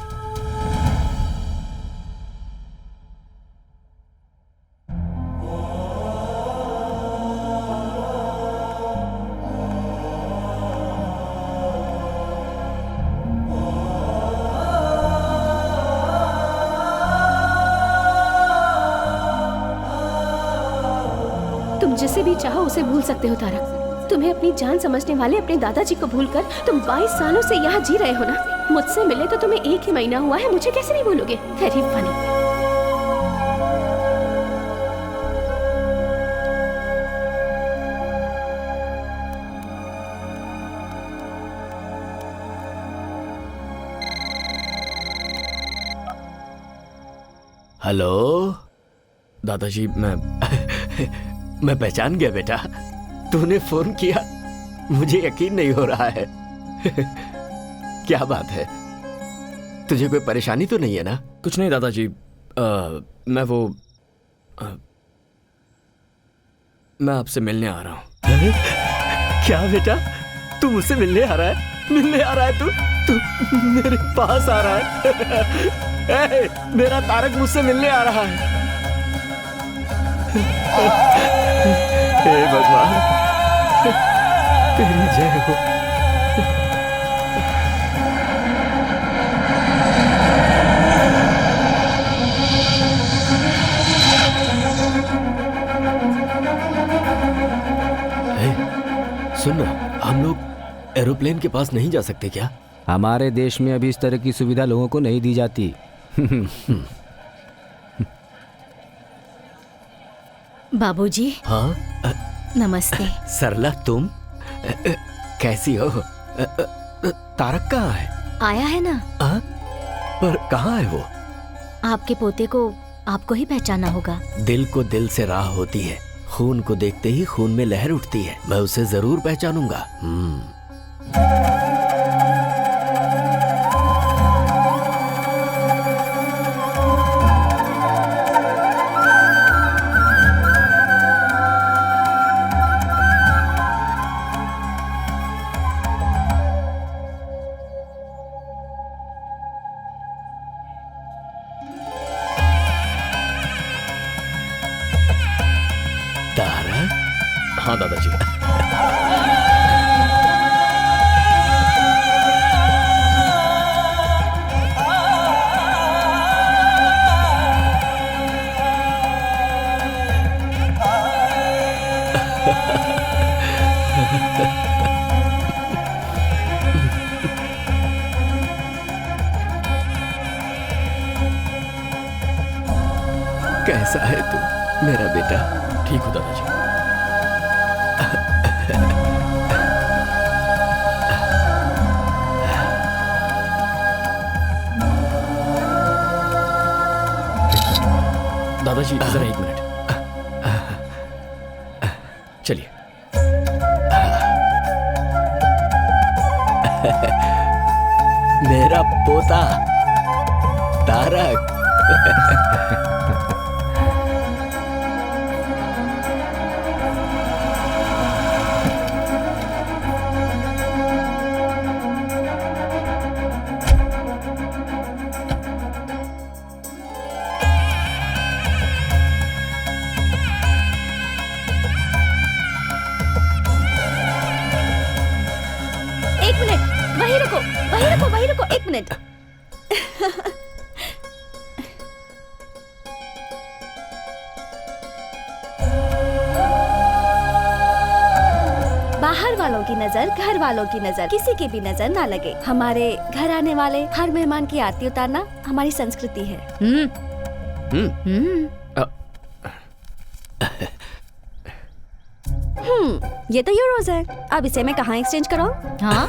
तुम जिसे भी चाहो उसे भूल सकते हो तारक। तुम्हें अपनी जान समझने वाले अपने दादाजी को भूलकर तुम 22 सालों से यहाँ जी रहे हो ना। मुझसे मिले तो तुम्हें 1 ही महीना हुआ है, मुझे कैसे नहीं भूलोगे? Very funny. हेलो दादाजी, मैं पहचान गया बेटा, तूने फोन किया, मुझे यकीन नहीं हो रहा है। क्या बात है, तुझे कोई परेशानी तो नहीं है ना? कुछ नहीं दादाजी, मैं आपसे मिलने आ रहा हूँ। क्या बेटा, तू मुझसे मिलने आ रहा है? मिलने आ रहा है तू मेरे पास आ रहा है? मेरा तारक मुझसे मिलने आ रहा है। हे भगवान, तेरी जय हो। सुन ना, हम लोग एरोप्लेन के पास नहीं जा सकते क्या? हमारे देश में अभी इस तरह की सुविधा लोगों को नहीं दी जाती। बाबूजी। हाँ नमस्ते। सरला, तुम कैसी हो? तारक कहाँ है? आया है ना। पर कहाँ है वो? आपके पोते को आपको ही पहचाना होगा। दिल को दिल से राह होती है, खून को देखते ही खून में लहर उठती है। मैं उसे जरूर पहचानूंगा। हाँ दादाजी। कैसा है तू मेरा बेटा? ठीक हो दादाजी। दादाजी जरा 1 मिनट, चलिए। मेरा पोता तारक। वहीं रुको 1 मिनट। बाहर वालों की नजर, घर वालों की नजर, किसी की भी नजर ना लगे। हमारे घर आने वाले हर मेहमान की आरती उतारना हमारी संस्कृति है। ये तो यूरोज है। अब इसे मैं कहाँ एक्सचेंज कराऊं? हाँ?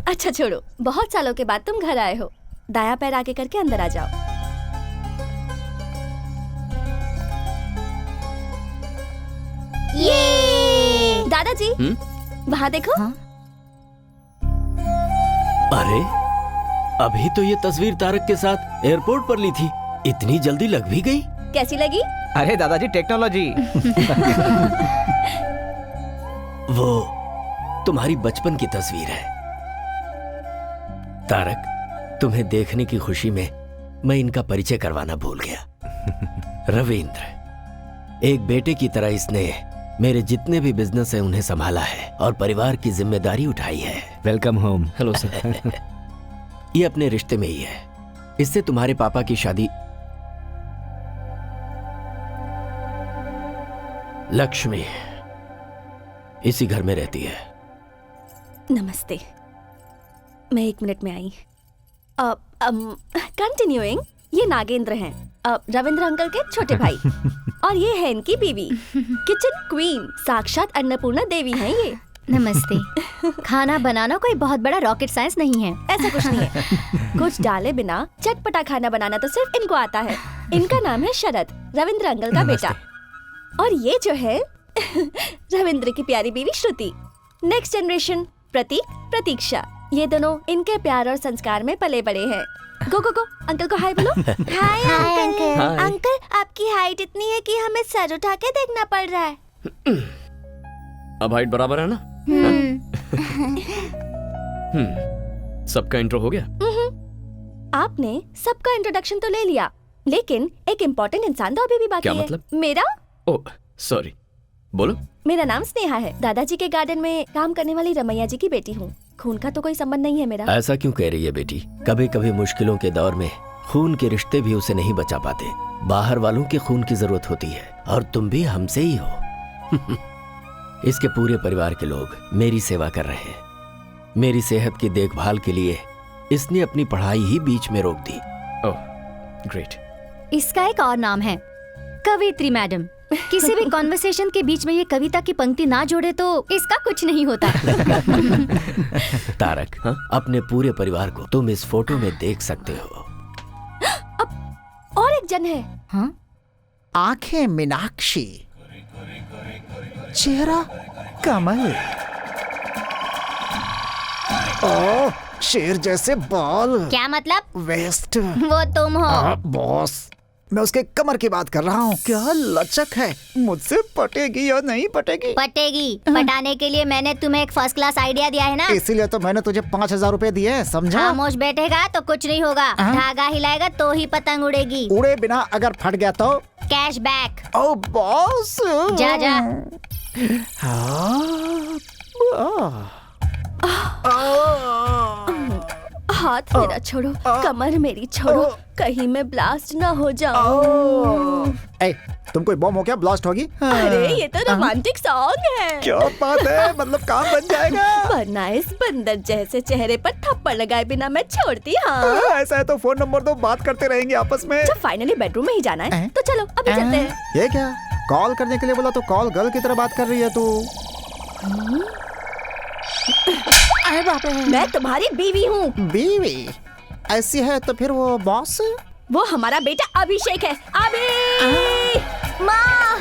अच्छा छोड़ो, बहुत सालों के बाद तुम घर आए हो। दायां पैर आगे करके अंदर आ जाओ। ये दादाजी, वहाँ देखो। हाँ? अरे अभी तो ये तस्वीर तारक के साथ एयरपोर्ट पर ली थी, इतनी जल्दी लग भी गई। कैसी लगी? अरे दादाजी टेक्नोलॉजी। वो तुम्हारी बचपन की तस्वीर है तारक। तुम्हें देखने की खुशी में मैं इनका परिचय करवाना भूल गया। रविंद्र, एक बेटे की तरह इसने मेरे जितने भी बिजनेस है उन्हें संभाला है और परिवार की जिम्मेदारी उठाई है। Welcome home. Hello sir. ये अपने रिश्ते में ही है। इससे तुम्हारे पापा की शादी। लक्ष्मी इसी घर में रहती है। नमस्ते, मैं 1 मिनट में आई। कंटिन्यूइंग, ये नागेंद्र हैं, रविंद्र अंकल के छोटे भाई। और ये है इनकी बीवी, किचन क्वीन, साक्षात अन्नपूर्णा देवी हैं ये। नमस्ते। खाना बनाना कोई बहुत बड़ा रॉकेट साइंस नहीं है। ऐसा कुछ नहीं है। कुछ डाले बिना चटपटा खाना बनाना तो सिर्फ इनको आता है। इनका नाम है शरद, रविंद्र अंकल का बेटा। और ये जो है रविंद्र की प्यारी बीवी श्रुति। नेक्स्ट जनरेशन प्रतीक, प्रतीक्षा। ये दोनों इनके प्यार और संस्कार में पले बड़े हैं। गो गो गो, अंकल को हाय बोलो। Hi uncle. हाय। अंकल, आपकी हाइट इतनी है कि हमें सर उठा के देखना पड़ रहा है। अब हाइट बराबर है ना? सबका इंट्रो हो गया? आपने सबका इंट्रोडक्शन तो ले लिया, लेकिन एक इम्पोर्टेंट इंसान तो अभी भी बाकी क्या है। मतलब? मेरा ओह सॉरी, बोलो। मेरा नाम स्नेहा है। दादाजी के गार्डन में काम करने वाली रमैया जी की बेटी हूँ। खून का तो कोई संबंध नहीं है मेरा। ऐसा क्यों कह रही है बेटी? कभी कभी मुश्किलों के दौर में खून के रिश्ते भी उसे नहीं बचा पाते। बाहर वालों के खून की जरूरत होती है और तुम भी हमसे ही हो। इसके पूरे परिवार के लोग मेरी सेवा कर रहे हैं। मेरी सेहत की देखभाल के लिए इसने अपनी पढ़ाई ही बीच में रोक दी। Oh great. इसका एक और नाम है कवित्री मैडम। किसी भी कॉन्वर्सेशन के बीच में ये कविता की पंक्ति ना जोड़े तो इसका कुछ नहीं होता। तारक, अपने पूरे परिवार को तुम इस फोटो में देख सकते हो। अब और एक जन है। हाँ? आंखें मीनाक्षी, चेहरा कमल, ओ शेर जैसे बाल। क्या मतलब? वेस्ट। वो तुम हो। बॉस, मैं उसके कमर की बात कर रहा हूँ। क्या लचक है। मुझसे पटेगी या नहीं पटेगी? पटेगी। पटाने के लिए मैंने तुम्हें एक फर्स्ट क्लास आइडिया दिया है ना। इसीलिए तो मैंने तुझे 5000 रुपए दिए, समझा? खामोश बैठेगा तो कुछ नहीं होगा। धागा हिलाएगा तो ही पतंग उड़ेगी। उड़े बिना अगर फट गया तो? Cash back. ओ बॉस, जा जा। हाथ मेरा छोड़ो, कमर मेरी छोड़ो, कहीं मैं ब्लास्ट ना हो जाऊं। ए, तुम कोई बम हो क्या ब्लास्ट होगी? अरे ये तो रोमांटिक सॉन्ग है। क्या बात है, मतलब काम बन जाएगा। वरना इस बंदर जैसे चेहरे पर थप्पड़ लगाए बिना मैं छोड़ती। हाँ ऐसा है तो फोन नंबर दो, बात करते रहेंगे आपस में। जब फाइनली बेडरूम में ही जाना है तो चलो अभी चलते हैं। ये क्या, कॉल करने के लिए बोला तो कॉल गर्ल की तरह बात कर रही है तू। अरे बाप रे। मैं तुम्हारी बीवी हूँ। बीवी? ऐसी है तो फिर वो बॉस? वो हमारा बेटा अभिषेक है। अभी माँ,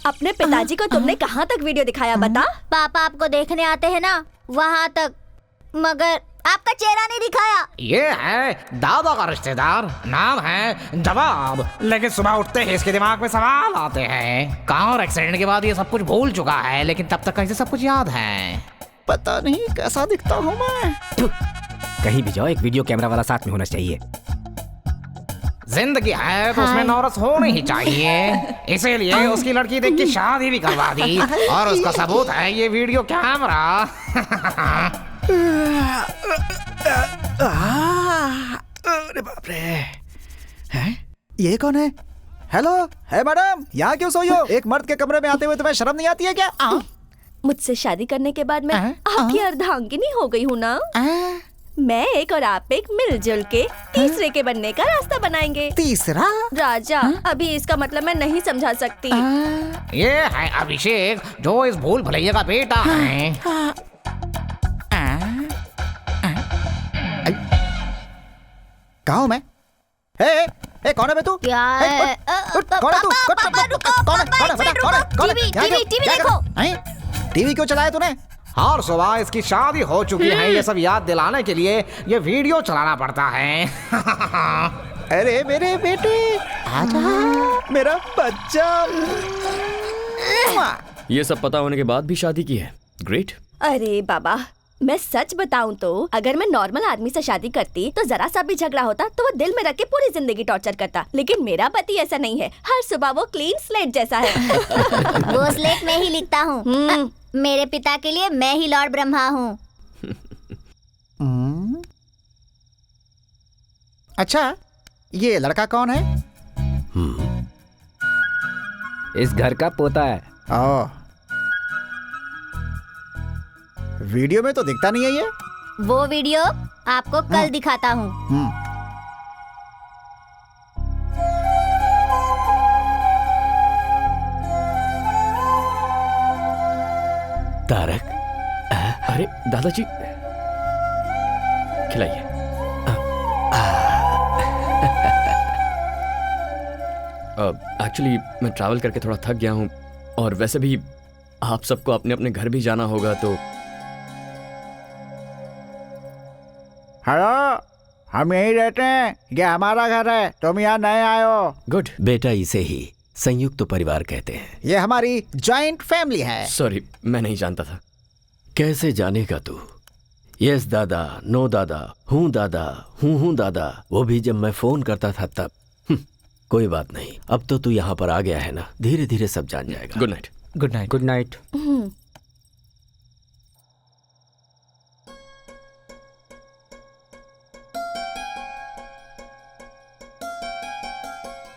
अपने पिताजी को तुमने कहाँ तक वीडियो दिखाया बता? पापा आपको देखने आते हैं ना, वहाँ तक, मगर आपका चेहरा नहीं दिखाया। ये है दादा का रिश्तेदार, नाम है जवाब। लेकिन सुबह उठते ही इसके दिमाग में सवाल आते हैं। कार एक्सीडेंट के बाद ये सब कुछ भूल चुका है, लेकिन तब तक इसे सब कुछ याद है। पता नहीं कैसा दिखता हूँ मैं। कहीं भी जाओ एक वीडियो कैमरा वाला साथ में होना चाहिए। जिंदगी है तो उसमें नौरस होनी ही चाहिए, इसीलिए उसकी लड़की देख के शादी भी करवा दी। और उसका सबूत है ये वीडियो कैमरा। अरे बाप रे। हैं? ये कौन है? हेलो, है मैडम, यहाँ क्यों सोई हो? एक मर्द के कमरे में आते हुए तुम्हें शर्म नहीं आती है क्या? मुझसे शादी करने के बाद मैं आपकी अर्धांगिनी हो गई हूँ ना। मैं एक और आप एक मिलजुल के तीसरे के बनने का रास्ता बनाएंगे। तीसरा? राजा, अभी इसका मतलब मैं नहीं समझा सकती। ये है अभिषेक, जो इस भूल भुलैया का बेटा है। कहाँ हूँ मैं? ए, कौन है बे तू? क्या है? कौन है तू? कौन है? टीवी देखो। टीवी क्यों चलाया तूने? हर सुबह इसकी शादी हो चुकी है, ये सब याद दिलाने के लिए ये वीडियो चलाना पड़ता है। अरे मेरे बेटे, आजा, मेरा बच्चा। ये सब पता होने के बाद भी शादी की है। ग्रेट। अरे बाबा, मैं सच बताऊं तो अगर मैं नॉर्मल आदमी से शादी करती तो जरा सा भी झगड़ा होता तो वो दिल में रख के पूरी जिंदगी टॉर्चर करता। लेकिन मेरा पति ऐसा नहीं है, हर सुबह वो क्लीन स्लेट जैसा है। वो स्लेट में ही लिखता हूँ। मेरे पिता के लिए मैं ही लॉर्ड ब्रह्मा हूँ। अच्छा, ये लड़का कौन है? इस घर का पोता है। वीडियो में तो दिखता नहीं है ये। वो वीडियो आपको कल दिखाता हूँ। तारक, अरे दादाजी, खिलाइए। एक्चुअली मैं ट्रैवल करके थोड़ा थक गया हूँ, और वैसे भी आप सबको अपने अपने घर भी जाना होगा, तो हेलो, हम यहीं रहते हैं, ये हमारा घर है, तुम यहाँ नए आए हो। गुड। बेटा, इसे ही संयुक्त परिवार कहते हैं। ये हमारी जॉइंट फैमिली है। सॉरी, मैं नहीं जानता था। कैसे जानेगा तू? यस दादा, नो दादा, हूँ दादा, हूँ दादा, वो भी जब मैं फोन करता था तब। कोई बात नहीं, अब तो तू यहाँ पर आ गया है ना, धीरे धीरे सब जान जाएगा। Good night. Good night. Good night.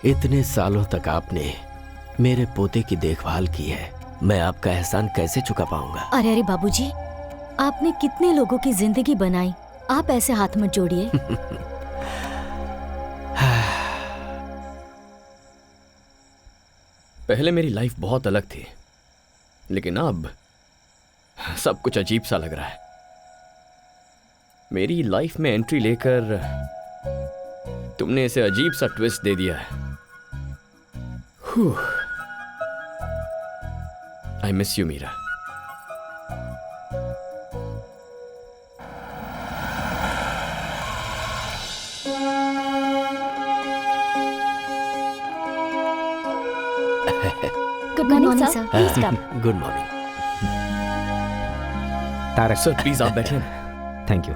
इतने सालों तक आपने मेरे पोते की देखभाल की है, मैं आपका एहसान कैसे चुका पाऊंगा? अरे अरे बाबूजी, आपने कितने लोगों की जिंदगी बनाई, आप ऐसे हाथ मत जोड़िए। पहले मेरी लाइफ बहुत अलग थी, लेकिन अब सब कुछ अजीब सा लग रहा है। मेरी लाइफ में एंट्री लेकर तुमने इसे अजीब सा ट्विस्ट दे दिया है। I miss you Meera. Good morning sir, please come. Good morning. Tarak sir please आप बैठिए ना। Thank you.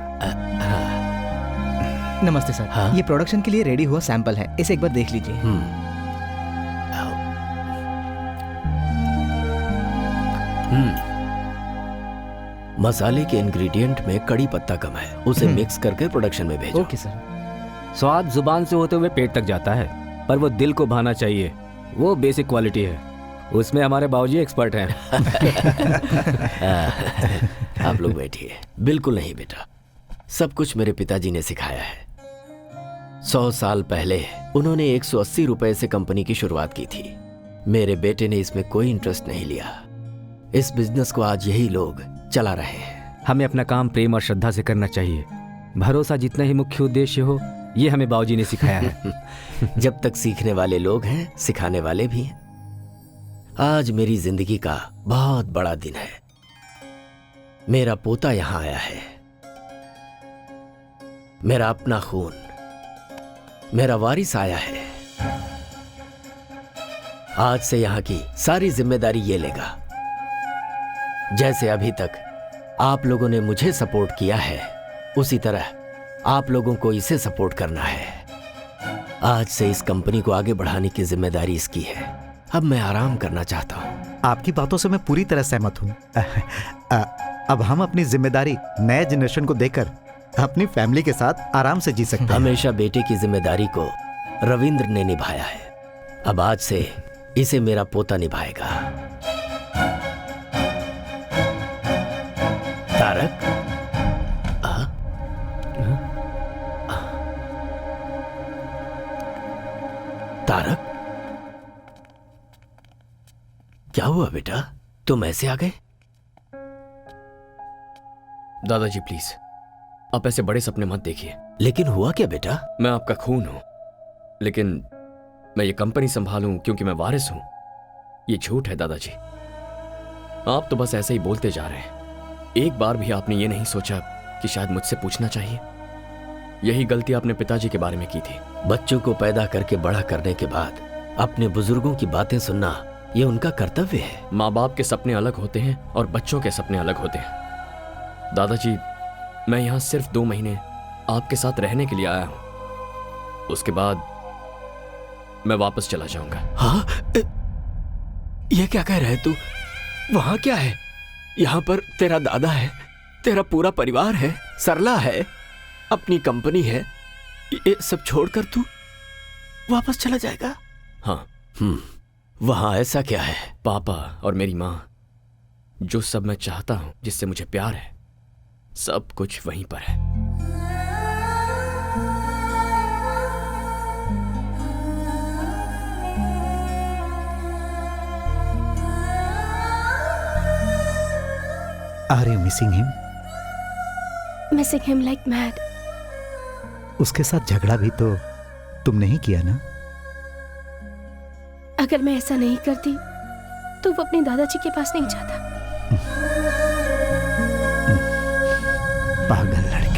नमस्ते सर, ये प्रोडक्शन के लिए रेडी हुआ सैंपल है, इसे एक बार देख लीजिए। मसाले के इंग्रेडिएंट में कड़ी पत्ता कम है, उसे मिक्स करके प्रोडक्शन में भेजो। Okay sir. स्वाद जुबान से होते हुए पेट तक जाता है, पर वो दिल को भाना चाहिए, वो बेसिक क्वालिटी है, उसमें हमारे बाबूजी एक्सपर्ट हैं। आप लोग बैठिए। बिल्कुल नहीं बेटा, सब कुछ मेरे पिताजी ने सिखाया है। 100 साल पहले उन्होंने 180 रुपए से कंपनी की शुरुआत की थी। मेरे बेटे ने इसमें कोई इंटरेस्ट नहीं लिया। इस बिजनेस को आज यही लोग चला रहे हैं। हमें अपना काम प्रेम और श्रद्धा से करना चाहिए। भरोसा जितना ही मुख्य उद्देश्य हो, ये हमें बाबूजी ने सिखाया है। जब तक सीखने वाले लोग हैं, सिखाने वाले भी हैं। आज मेरी जिंदगी का बहुत बड़ा दिन है। मेरा पोता यहां आया है, मेरा अपना खून, मेरा वारिस आया है। आज से यहां की सारी जिम्मेदारी ये लेगा। जैसे अभी तक आप लोगों ने मुझे सपोर्ट किया है, उसी तरह आप लोगों को इसे सपोर्ट करना है। आज से इस कंपनी को आगे बढ़ाने की जिम्मेदारी इसकी है। अब मैं आराम करना चाहता हूँ। आपकी बातों से मैं पूरी तरह सहमत हूँ। अब हम अपनी जिम्मेदारी नए जनरेशन को देकर अपनी फैमिली के साथ आराम से जी सकते हैं। हमेशा बेटे की जिम्मेदारी को रविंद्र ने निभाया है। अब आज से इसे मेरा पोता निभाएगा। तारक, तारक, क्या हुआ बेटा? तुम ऐसे आ गए? दादाजी प्लीज, आप ऐसे बड़े सपने मत देखिए। लेकिन हुआ क्या बेटा? मैं आपका खून हूं, लेकिन मैं ये कंपनी संभालूं क्योंकि मैं वारिस हूं, ये झूठ है दादाजी। आप तो बस ऐसे ही बोलते जा रहे हैं। एक बार भी आपने ये नहीं सोचा कि शायद मुझसे पूछना चाहिए? यही गलती आपने पिताजी के बारे में की थी। बच्चों को पैदा करके बड़ा करने के बाद अपने बुजुर्गों की बातें सुनना ये उनका कर्तव्य है। माँ बाप के सपने अलग होते हैं और बच्चों के सपने अलग होते हैं। दादाजी, मैं यहाँ सिर्फ 2 महीने आपके साथ रहने के लिए आया हूँ, उसके बाद मैं वापस चला जाऊंगा। हाँ? ये क्या कह रहे तू? वहां क्या है? यहाँ पर तेरा दादा है, तेरा पूरा परिवार है, सरला है, अपनी कंपनी है, ये सब छोड़कर तू वापस चला जाएगा? हाँ। वहां ऐसा क्या है? पापा और मेरी माँ, जो सब मैं चाहता हूं, जिससे मुझे प्यार है, सब कुछ वहीं पर है। Are you missing him? Missing him like mad. उसके साथ झगड़ा भी तो तुम नहीं किया ना? अगर मैं ऐसा नहीं करती तो वो अपने दादाजी के पास नहीं जाता। पागल लड़की।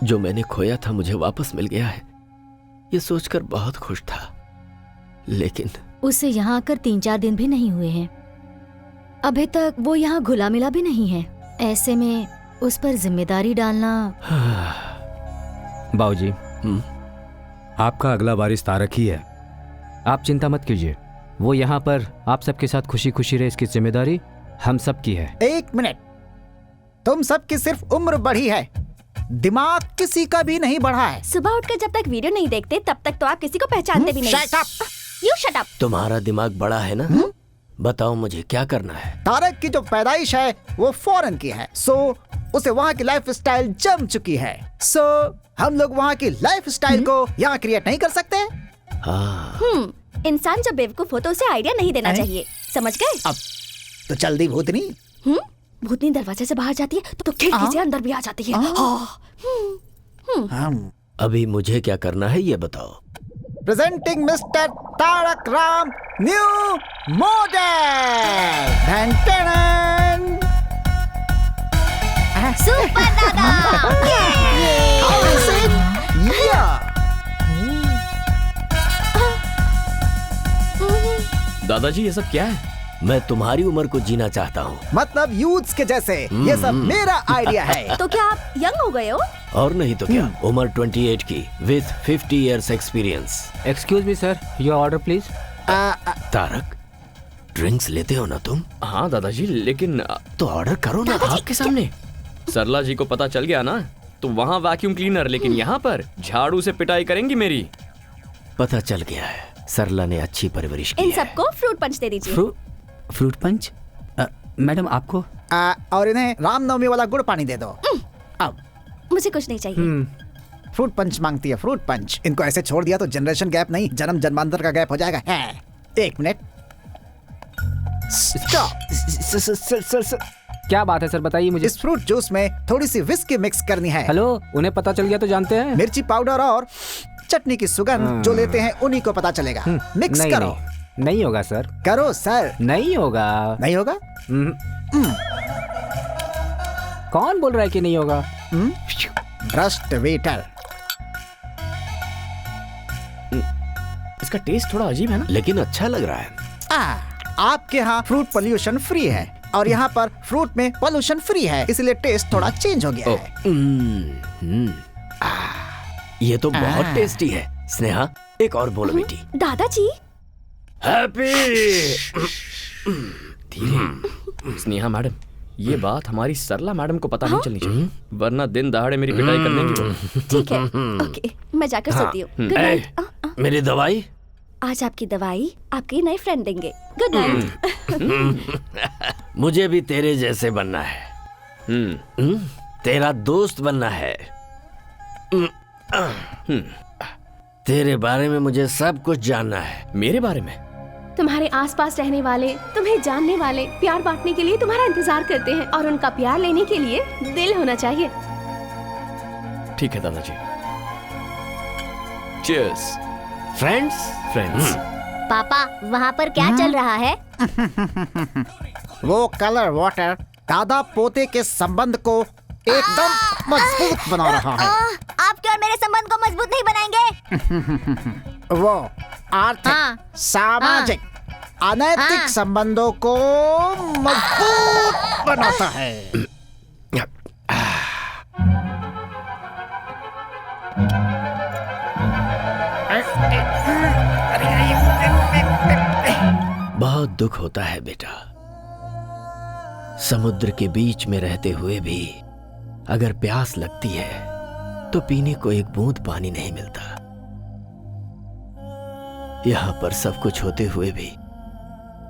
जो मैंने खोया था मुझे वापस मिल गया है, ये सोचकर बहुत खुश था। लेकिन उसे यहाँ आकर 3-4 दिन भी नहीं हुए हैं। अभी तक वो यहाँ घुला मिला भी नहीं है। ऐसे में उस पर जिम्मेदारी डालना। बाबूजी, आपका अगला वारिस तारक ही है। आप चिंता मत कीजिए, वो यहाँ पर आप सबके साथ खुशी खुशी रहे, इसकी जिम्मेदारी हम सब की है। 1 मिनट, तुम सबकी सिर्फ उम्र बढ़ी है, दिमाग किसी का भी नहीं बढ़ा है। सुबह उठकर जब तक वीडियो नहीं देखते तब तक तो आप किसी को पहचानते भी नहीं। Shut up! You shut up! तुम्हारा दिमाग बड़ा है ना? बताओ मुझे क्या करना है? तारक की जो पैदाइश है वो फॉरेन की है, सो उसे वहाँ की लाइफ स्टाइल जम चुकी है। सो हम लोग वहाँ की लाइफ स्टाइल को यहाँ क्रिएट नहीं कर सकते। हाँ। इंसान जब बेवकूफ हो तो उसे आइडिया नहीं देना चाहिए, समझ गए? अब तो जल्दी भूतनी। भूतनी दरवाजे से बाहर जाती है तो खिड़की से अंदर भी आ जाती है। अभी मुझे क्या करना है ये बताओ। Presenting mister Tarak Ram new model. Super दादा। दादाजी, ये सब क्या है? मैं तुम्हारी उम्र को जीना चाहता हूँ। मतलब यूथ्स के जैसे। ये सब मेरा आइडिया है। तो क्या आप यंग हो गए हो? और नहीं तो क्या, उम्र 28 की with 50 years experience. Excuse me sir, your order please. Tarak, drinks लेते हो ना तुम? हाँ दादाजी, लेकिन तो ऑर्डर करो ना आपके सामने। सरला जी को पता चल गया ना तो वहाँ वैक्यूम क्लीनर, लेकिन यहाँ पर झाड़ू से पिटाई करेंगी मेरी। पता चल गया है, सरला ने अच्छी परवरिश की इन है। सबको फ्रूट पंच दे दीजिए। Fruit punch? मैडम आपको? और इन्हें रामनवमी वाला गुड़ पानी दे दो। अब मुझे कुछ नहीं चाहिए। फ्रूट पंच मांगती है, फ्रूट पंच। इनको ऐसे छोड़ दिया तो जनरेशन गैप नहीं, जन्म जन्मांतर का गैप हो जाएगा। 1 मिनट, स्टॉप। क्या बात है सर, बताइए मुझे। इस फ्रूट जूस में थोड़ी सी विस्की मिक्स करनी है। हेलो, उन्हें पता चल गया तो जानते हैं। मिर्ची पाउडर और चटनी की सुगंध जो लेते हैं उन्हीं को पता चलेगा। मिक्स नहीं, करो। नहीं होगा सर। करो सर। नहीं होगा। नहीं होगा? कौन बोल रहा है कि नहीं होगा? भ्रष्ट वेटर। इसका टेस्ट थोड़ा अजीब है ना, लेकिन अच्छा लग रहा है। आपके यहाँ फ्रूट पोल्यूशन फ्री है और यहाँ पर फ्रूट में पोल्यूशन फ्री है, इसलिए टेस्ट थोड़ा चेंज हो गया है। ये तो बहुत टेस्टी है। स्नेहा, एक और बोलो बेटी। दादाजी। हैप्पी। धीरे। स्नेहा मैडम, ये बात हमारी सरला मैडम को पता नहीं चलनी चाहिए, वरना दिन दहाड़े मेरी पिटाई करने की। ठीक है, ओके, मैं जाकर सोती हूँ। Good night. मेरी दवाई? आज आपकी दवाई आपके नए फ्रेंड देंगे। Good night. मुझे भी तेरे जैसे बनना है। तेरा दोस्त बनना है। तेरे बारे में मुझे सब कुछ जानना है। मेरे बारे में? तुम्हारे आसपास रहने वाले, तुम्हें जानने वाले, प्यार बांटने के लिए तुम्हारा इंतजार करते हैं और उनका प्यार लेने के लिए दिल होना चाहिए। ठीक है दादाजी। चीयर्स। फ्रेंड्स। पापा, वहाँ पर क्या चल रहा है? वो कलर वाटर दादा पोते के संबंध को एकदम मजबूत बना रहा है। आपके और मेरे संबंध को मजबूत नहीं बनाएंगे। वो आर्थिक, सामाजिक, अनैतिक संबंधों को मजबूत बनाता है। बहुत दुख होता है बेटा, समुद्र के बीच में रहते हुए भी अगर प्यास लगती है तो पीने को एक बूंद पानी नहीं मिलता। यहां पर सब कुछ होते हुए भी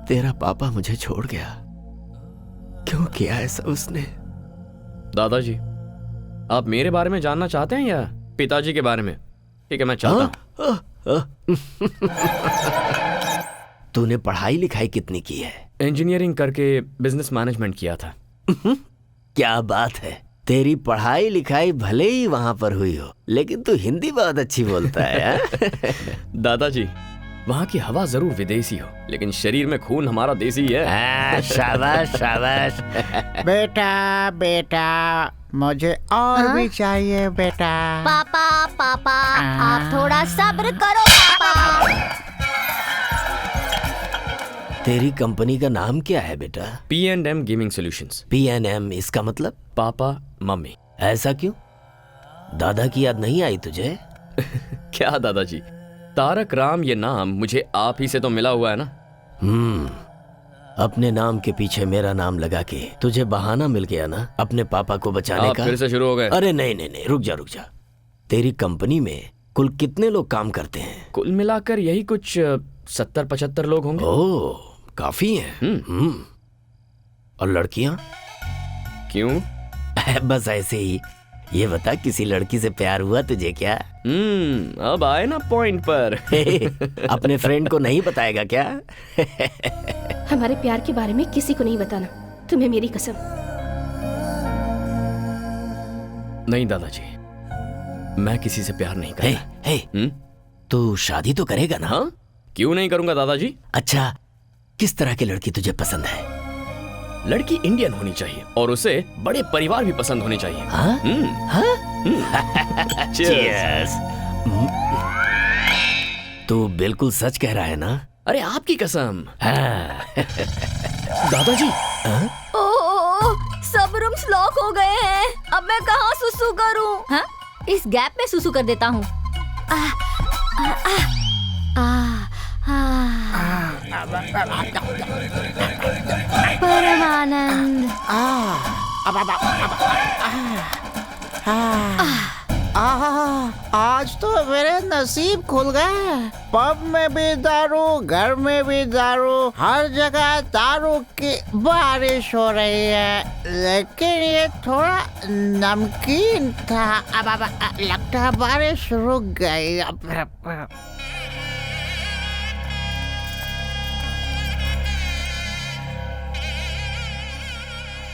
तेरा पापा मुझे छोड़ गया। क्यों किया ऐसा उसने? दादाजी, आप मेरे बारे में जानना चाहते हैं या पिताजी के बारे में? ठीक है, मैं चाहता हूं। तूने पढ़ाई लिखाई कितनी की है? इंजीनियरिंग करके बिजनेस मैनेजमेंट किया था। क्या बात है, तेरी पढ़ाई लिखाई भले ही वहां पर हुई हो, लेकिन तू हिंदी बहुत अच्छी बोलता है। दादाजी, वहाँ की हवा जरूर विदेशी हो, लेकिन शरीर में खून हमारा देसी है। शाबाश शाबाश। बेटा बेटा, मुझे और भी चाहिए बेटा। पापा पापा, आप थोड़ा सब्र करो पापा। तेरी कंपनी का नाम क्या है बेटा? P&M gaming solutions. P&M, इसका मतलब? Papa mummy. ऐसा क्यों? दादा की याद नहीं आई तुझे? क्या दादाजी, तारक राम ये नाम मुझे आप ही से तो मिला हुआ है ना। अपने नाम के पीछे मेरा नाम लगा के तुझे बहाना मिल गया ना अपने पापा को बचाने आप का। फिर से शुरू हो गए। अरे नहीं, रुक जा। तेरी कंपनी में कुल कितने लोग काम करते हैं? कुल मिलाकर यही कुछ 70-75 लोग होंगे। ओह, काफी हैं। और लड़कियां? क्यों? बस ऐसे ही। ये बता, किसी लड़की से प्यार हुआ तुझे क्या? अब आए ना पॉइंट पर। अपने फ्रेंड को नहीं बताएगा क्या? हमारे प्यार के बारे में किसी को नहीं बताना, तुम्हें मेरी कसम। नहीं दादाजी, मैं किसी से प्यार नहीं करता। तू शादी तो करेगा ना? हाँ? क्यों नहीं करूंगा दादाजी। अच्छा, किस तरह की लड़की तुझे पसंद है? लड़की इंडियन होनी चाहिए और उसे बड़े परिवार भी पसंद होने चाहिए। Cheers। तू बिल्कुल सच कह रहा है ना? अरे आपकी कसम। दादाजी। ओह, सब रूम्स लॉक हो गए हैं। अब मैं कहाँ सुसु करूं? हाँ? इस गैप में सुसु कर देता हूँ। परमानंद। आज तो मेरे नसीब खुल गए। पब में भी दारू, घर में भी दारू, हर जगह दारू की बारिश हो रही है। लेकिन ये थोड़ा नमकीन था। अब लगता है बारिश रुक गई।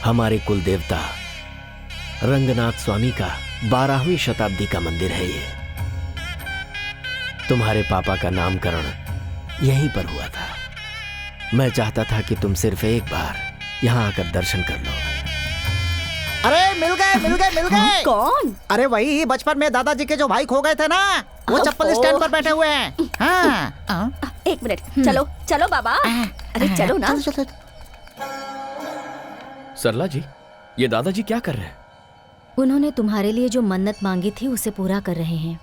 हमारे कुल देवता रंगनाथ स्वामी का 12वीं शताब्दी का मंदिर है ये। तुम्हारे पापा का नामकरण यहीं पर हुआ था। मैं चाहता था कि तुम सिर्फ एक बार यहाँ आकर दर्शन कर लो। अरे मिल गए। कौन? अरे वही बचपन में दादाजी के जो भाई खो गए थे ना, वो चप्पल स्टैंड पर बैठे हुए हैं। हाँ। एक मिनट, चलो चलो बाबा, अरे चलो ना। सरला जी, ये दादाजी क्या कर रहे हैं? उन्होंने तुम्हारे लिए जो मन्नत मांगी थी उसे पूरा कर रहे हैं।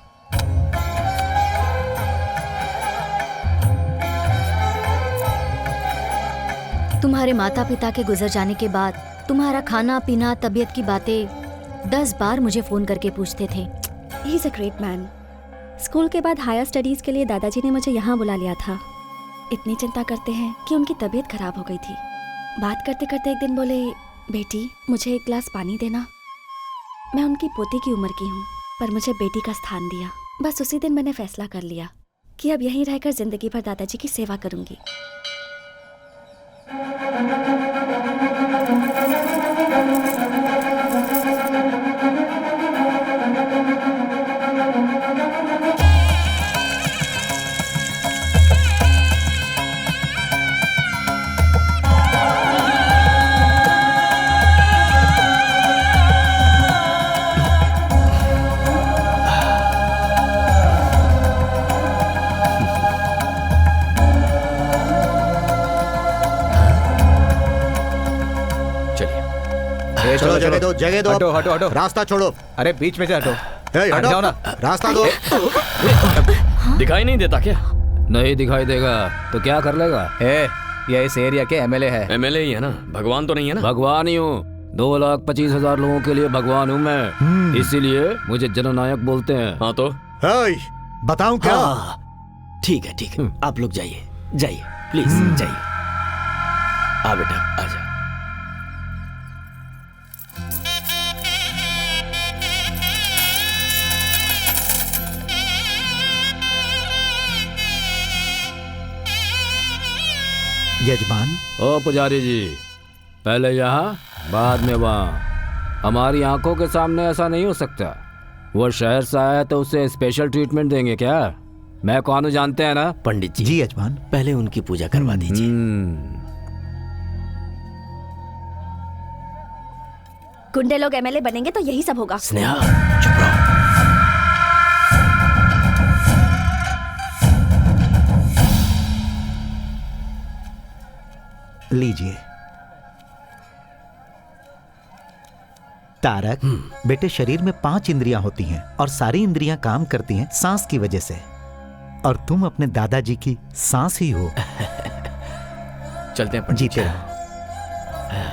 तुम्हारे माता पिता के गुजर जाने के बाद तुम्हारा खाना पीना तबीयत की बातें 10 बार मुझे फोन करके पूछते थे। He is a great man. School के बाद हायर स्टडीज के लिए दादाजी ने मुझे यहाँ बुला लिया था। इतनी चिंता करते हैं कि उनकी तबीयत खराब हो गई थी। बात करते करते एक दिन बोले, बेटी मुझे एक गिलास पानी देना। मैं उनकी पोती की उम्र की हूँ, पर मुझे बेटी का स्थान दिया। बस उसी दिन मैंने फैसला कर लिया कि अब यहीं रहकर जिंदगी भर दादाजी की सेवा करूंगी। चलो जगह दो हटो हटो हटो, रास्ता छोड़ो। अरे बीच में से हटो। हट जाओ ना। रास्ता दो। दिखाई नहीं देता क्या? नहीं दिखाई देगा तो क्या कर लेगा? ये इस एरिया के एमएलए है। एमएलए ही है ना, भगवान तो नहीं है ना? भगवान ही हूँ। 2,25,000 लोगों के लिए भगवान हूँ मैं, इसीलिए मुझे जननायक बोलते हैं। हाँ तो बताऊं क्या? ठीक है, आप लोग जाइए प्लीज जाइए। आ बेटा आजा। यजमान। ओ पुजारी जी, पहले यहाँ बाद में वहाँ। हमारी आंखों के सामने ऐसा नहीं हो सकता। वो शहर से आया तो उसे स्पेशल ट्रीटमेंट देंगे क्या? मैं कौन हूँ जानते हैं ना? पंडित जी। जी यजमान। पहले उनकी पूजा करवा दीजिए। गुंडे लोग एमएलए बनेंगे तो यही सब होगा। स्नेहा चुप रहो। लीजिए। तारक, बेटे शरीर में 5 इंद्रियां होती हैं और सारी इंद्रियां काम करती हैं सांस की वजह से, और तुम अपने दादाजी की सांस ही हो। चलते हैं। जीते रहो।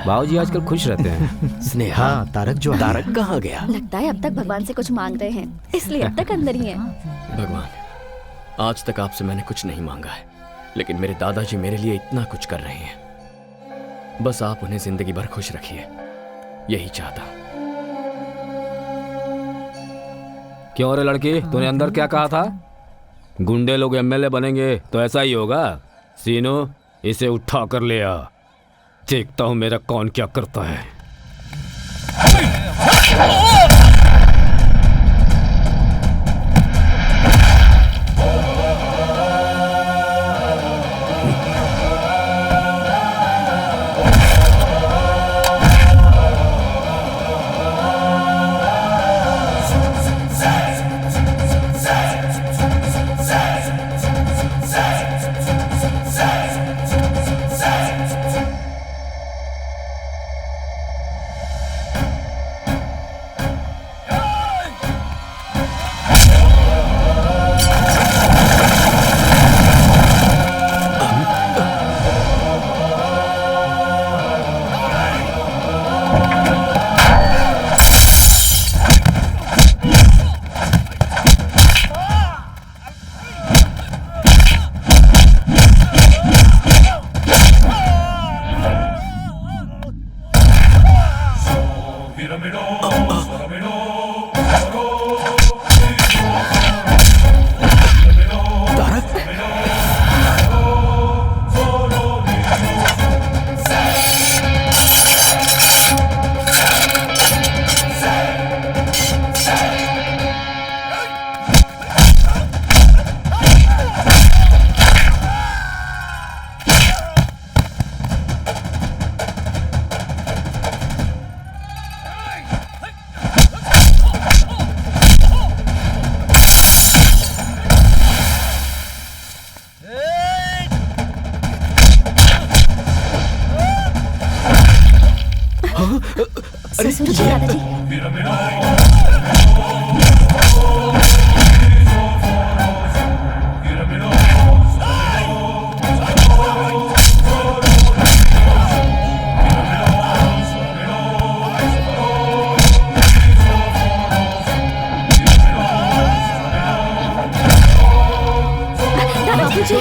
बाबूजी आजकल खुश रहते हैं। स्नेहा। हाँ, तारक जो तारक कहाँ गया? लगता है अब तक भगवान से कुछ मांग रहे हैं, इसलिए अब तक अंदर ही हैं। भगवान, आज तक आपसे मैंने कुछ नहीं मांगा है, लेकिन मेरे दादाजी मेरे लिए इतना कुछ कर रहे हैं। बस आप उन्हें जिंदगी भर खुश रखिए, यही चाहता हूं। क्यों रे लड़की, तूने अंदर क्या कहा था? गुंडे लोग एमएलए बनेंगे तो ऐसा ही होगा। सीनो, इसे उठा कर ले आ, देखता हूं मेरा कौन क्या करता है। ससुर जी, दादाजी। बाबूजी। बाबूजी। ससुर जी।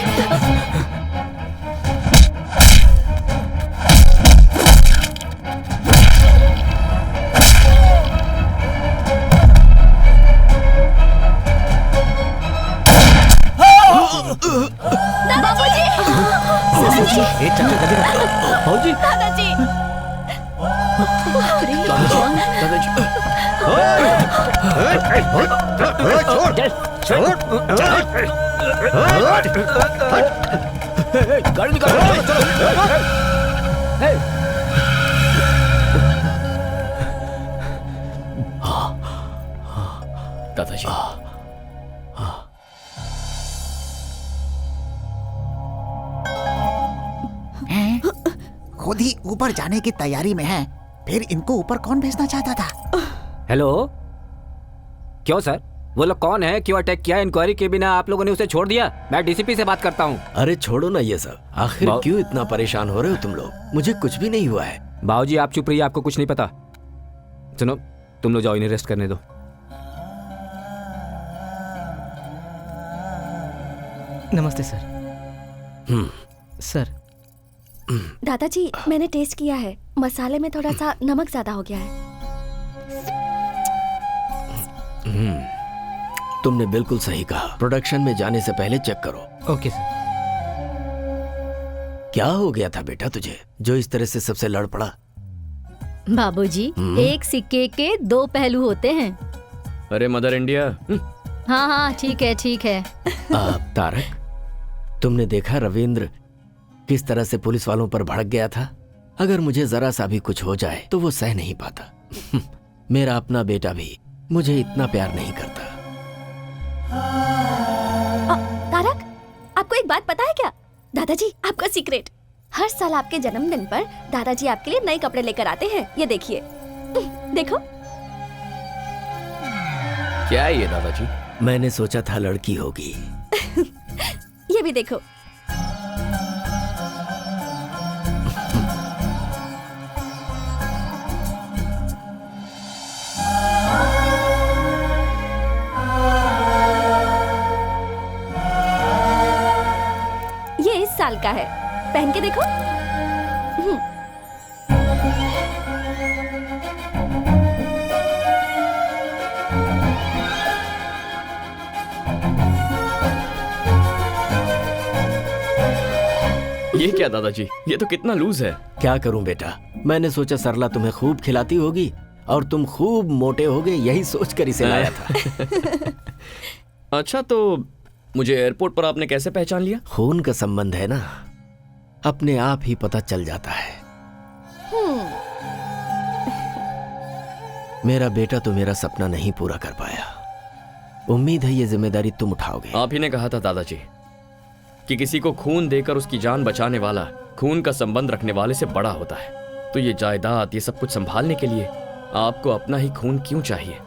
बाबूजी। दादाजी। गाड़ी निकालो। दादाजी। खुद ही ऊपर जाने की तैयारी में है, फिर इनको ऊपर कौन भेजना चाहता था? हेलो, क्यों सर? वो लोग कौन है? क्यों अटैक किया? इंक्वायरी के बिना आप लोगों ने उसे छोड़ दिया? मैं डीसीपी से बात करता हूँ। अरे छोड़ो ना ये सब, आखिर क्यों इतना परेशान हो रहे हो तुम लोग? मुझे कुछ भी नहीं हुआ है। बाबूजी आप चुप रहिए, आपको कुछ नहीं पता। सुनो, तुम लोग जाओ, इन्हें रेस्ट करने दो। नमस्ते सर। सर दादाजी, मैंने टेस्ट किया है, मसाले में थोड़ा सा नमक ज्यादा हो गया है। तुमने बिल्कुल सही कहा, प्रोडक्शन में जाने से पहले चेक करो। Okay sir. क्या हो गया था बेटा तुझे, जो इस तरह से सबसे लड़ पड़ा? बाबूजी, एक सिक्के के दो पहलू होते हैं। अरे मदर इंडिया। हाँ हाँ, ठीक है ठीक है। तारक, तुमने देखा रविंद्र किस तरह से पुलिस वालों पर भड़क गया था? अगर मुझे जरा सा भी कुछ हो जाए तो वो सह नहीं पाता। मेरा अपना बेटा भी मुझे इतना प्यार नहीं करता। तारक, आपको एक बात पता है क्या? दादाजी, आपका सीक्रेट, हर साल आपके जन्मदिन पर दादाजी आपके लिए नए कपड़े लेकर आते हैं। ये देखिए, देखो। क्या है ये दादाजी? मैंने सोचा था लड़की होगी। ये भी देखो। ये इस साल का है, पहन के देखो। ये क्या दादाजी, ये तो कितना लूज है। क्या करूं बेटा, मैंने सोचा सरला तुम्हें खूब खिलाती होगी और तुम खूब मोटे होगे, यही सोचकर इसे लाया था। अच्छा, तो मुझे एयरपोर्ट पर आपने कैसे पहचान लिया? खून का संबंध है ना, अपने आप ही पता चल जाता है। मेरा बेटा तो मेरा सपना नहीं पूरा कर पाया। उम्मीद है ये जिम्मेदारी तुम उठाओगे। आप ही ने कहा था दादाजी कि किसी को खून देकर उसकी जान बचाने वाला खून का संबंध रखने वाले से बड़ा होता है। तो ये जायदाद, ये सब कुछ संभालने के लिए आपको अपना ही खून क्यों चाहिए?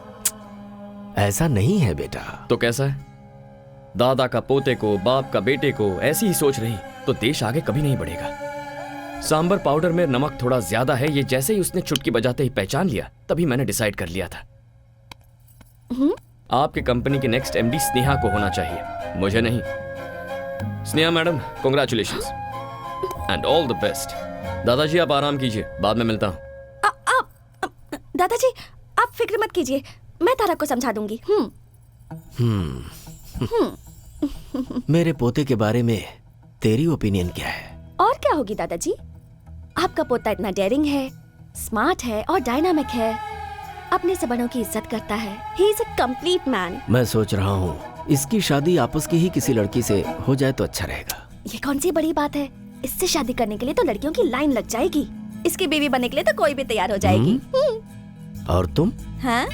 ऐसा नहीं है बेटा। तो कैसा है? दादा का पोते को, बाप का बेटे को ऐसी ही सोच रही तो देश आगे कभी नहीं बढ़ेगा। सांबर पाउडर में नमक थोड़ा ज्यादा है, ये जैसे ही उसने चुटकी बजाते ही पहचान लिया, तभी मैंने डिसाइड कर लिया था आपकी कंपनी की नेक्स्ट एमडी स्नेहा को होना चाहिए, मुझे नहीं। Sneha madam, congratulations and all the best. दादाजी आप आराम कीजिए, बाद में मिलता हूँ। दादाजी, आप फिक्र मत कीजिए, मैं तारक को समझा दूंगी। मेरे पोते के बारे में तेरी ओपिनियन क्या है? और क्या होगी दादाजी, आपका पोता इतना डेयरिंग है, स्मार्ट है और डायनामिक है, अपने से बड़ों की इज्जत करता है। He is a complete man. मैं सोच रहा हूँ इसकी शादी आपस की ही किसी लड़की से हो जाए तो अच्छा रहेगा। ये कौन सी बड़ी बात है, इससे शादी करने के लिए तो लड़कियों की लाइन लग जाएगी, इसकी बीवी बनने के लिए तो कोई भी तैयार हो जाएगी। और तुम? हाँ?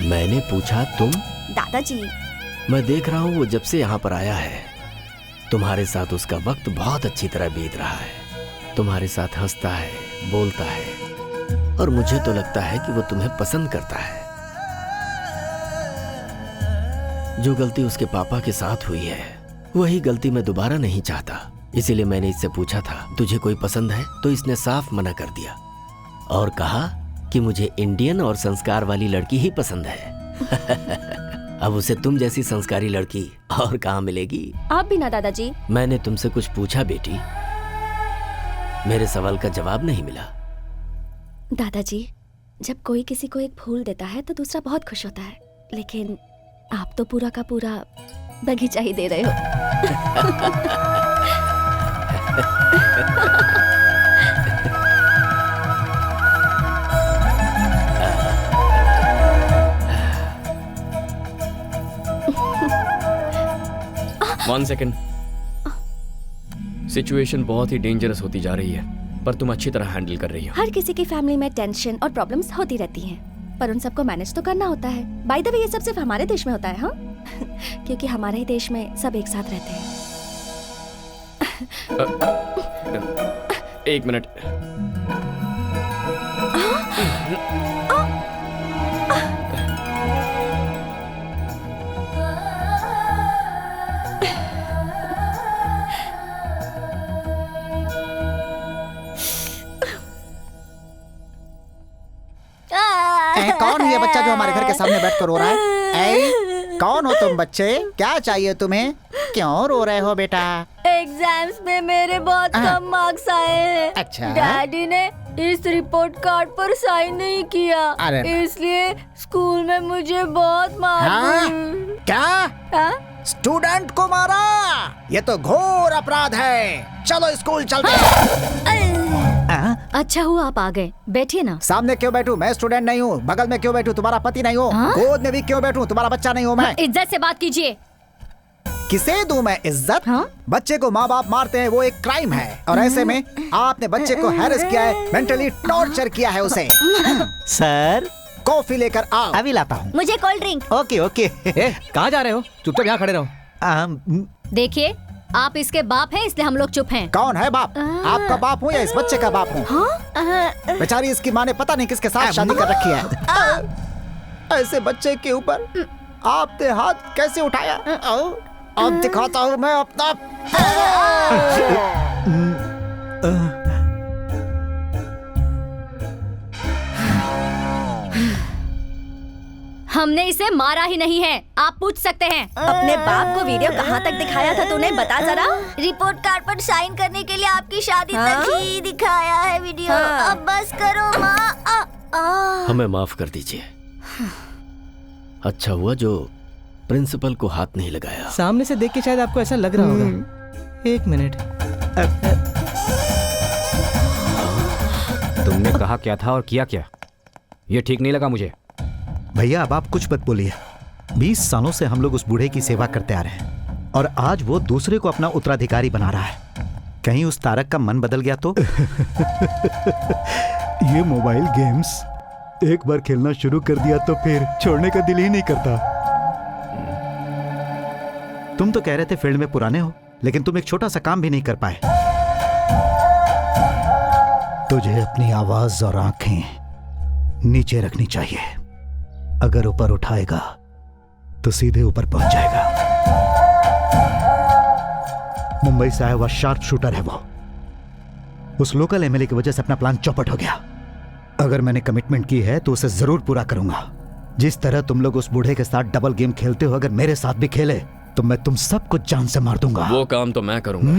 मैंने पूछा तुम? दादाजी, मैं देख रहा हूँ वो जब से यहाँ पर आया है तुम्हारे साथ उसका वक्त बहुत अच्छी तरह बीत रहा है। तुम्हारे साथ हंसता है, बोलता है, और मुझे तो लगता है कि वो तुम्हें पसंद करता है। जो गलती उसके पापा के साथ हुई है वही गलती मैं दोबारा नहीं चाहता। इसीलिए मैंने इससे पूछा था तुझे कोई पसंद है, तो इसने साफ मना कर दिया और कहा कि मुझे इंडियन और संस्कार वाली लड़की ही पसंद है। अब उसे तुम जैसी संस्कारी लड़की और कहाँ मिलेगी? आप भी ना दादाजी। मैंने तुमसे कुछ पूछा बेटी, मेरे सवाल का जवाब नहीं मिला। दादाजी, जब कोई किसी को एक फूल देता है तो दूसरा बहुत खुश होता है, लेकिन आप तो पूरा का पूरा बगीचा ही दे रहे हो। One second. सिचुएशन बहुत ही डेंजरस होती जा रही है, पर तुम अच्छी तरह हैंडल कर रही हो। हर किसी की फैमिली में टेंशन और प्रॉब्लम्स होती रहती हैं, पर उन सबको मैनेज तो करना होता है। बाय द वे, ये सब सिर्फ हमारे देश में होता है, हाँ? क्योंकि हमारे ही देश में सब एक साथ रहते हैं। एक मिनट। कौन है ये बच्चा जो हमारे घर के सामने बैठ कर रो रहा है? कौन हो तुम बच्चे? क्या चाहिए तुम्हें? क्यों रो रहे हो बेटा? एग्जाम्स में मेरे बहुत कम मार्क्स आए हैं। अच्छा। डैडी ने इस रिपोर्ट कार्ड पर साइन नहीं किया, इसलिए स्कूल में मुझे बहुत मार। क्या? स्टूडेंट को मारा? ये तो घोर अपराध है। चलो स्कूल चलते हैं। अच्छा हुआ आप आ गए। बैठिए ना। सामने क्यों बैठूं? मैं स्टूडेंट नहीं हूँ। बगल में क्यों बैठूं? तुम्हारा पति नहीं हूँ। गोद में भी क्यों बैठूं? तुम्हारा बच्चा नहीं हूँ मैं। इज्जत से बात कीजिए। किसे दूं मैं इज्जत? बच्चे को माँ बाप मारते हैं, वो एक क्राइम है। और ऐसे में आपने बच्चे को हैरेस किया है, मेंटली टॉर्चर किया है उसे। सर, कॉफी लेकर आओ। अभी लाता हूँ। मुझे कोल्ड ड्रिंक। Okay okay. कहाँ जा रहे हो? चुपचाप यहाँ खड़े रहो। देखिए, आप इसके बाप हैं, इसलिए हम लोग चुप हैं। कौन है बाप? आपका बाप हूँ या इस बच्चे का बाप हूँ? बेचारी इसकी माँ ने पता नहीं किसके साथ शादी कर रखी है। ऐसे बच्चे के ऊपर आपने हाथ कैसे उठाया? अब दिखाता हूँ मैं अपना। हमने इसे मारा ही नहीं है, आप पूछ सकते हैं। अपने बाप को वीडियो कहाँ तक दिखाया था तूने? बता जरा। रिपोर्ट कार्ड पर साइन करने के लिए आपकी शादी तक ही दिखाया है वीडियो। अब बस करो माँ। हमें माफ कर दीजिए। अच्छा हुआ जो प्रिंसिपल को हाथ नहीं लगाया। सामने से देख के शायद आपको ऐसा लग रहा होगा। एक मिनट। तुमने कहा क्या था और किया क्या? ये ठीक नहीं लगा मुझे। भैया अब आप कुछ मत बोलिए। 20 सालों से हम लोग उस बूढ़े की सेवा करते आ रहे हैं और आज वो दूसरे को अपना उत्तराधिकारी बना रहा है। कहीं उस तारक का मन बदल गया तो? ये मोबाइल गेम्स एक बार खेलना शुरू कर दिया तो फिर छोड़ने का दिल ही नहीं करता। तुम तो कह रहे थे फील्ड में पुराने हो, लेकिन तुम एक छोटा सा काम भी नहीं कर पाए। तुझे अपनी आवाज और आंखें नीचे रखनी चाहिए। अगर ऊपर उठाएगा तो सीधे ऊपर पहुंच जाएगा। मुंबई से आया हुआ शार्प शूटर है वो। उस लोकल एमएलए की वजह से अपना प्लान चौपट हो गया। अगर मैंने कमिटमेंट की है तो उसे जरूर पूरा करूंगा। जिस तरह तुम लोग उस बूढ़े के साथ डबल गेम खेलते हो, अगर मेरे साथ भी खेले तो मैं तुम सबको जान से मार दूंगा। वो काम तो मैं करूंगा।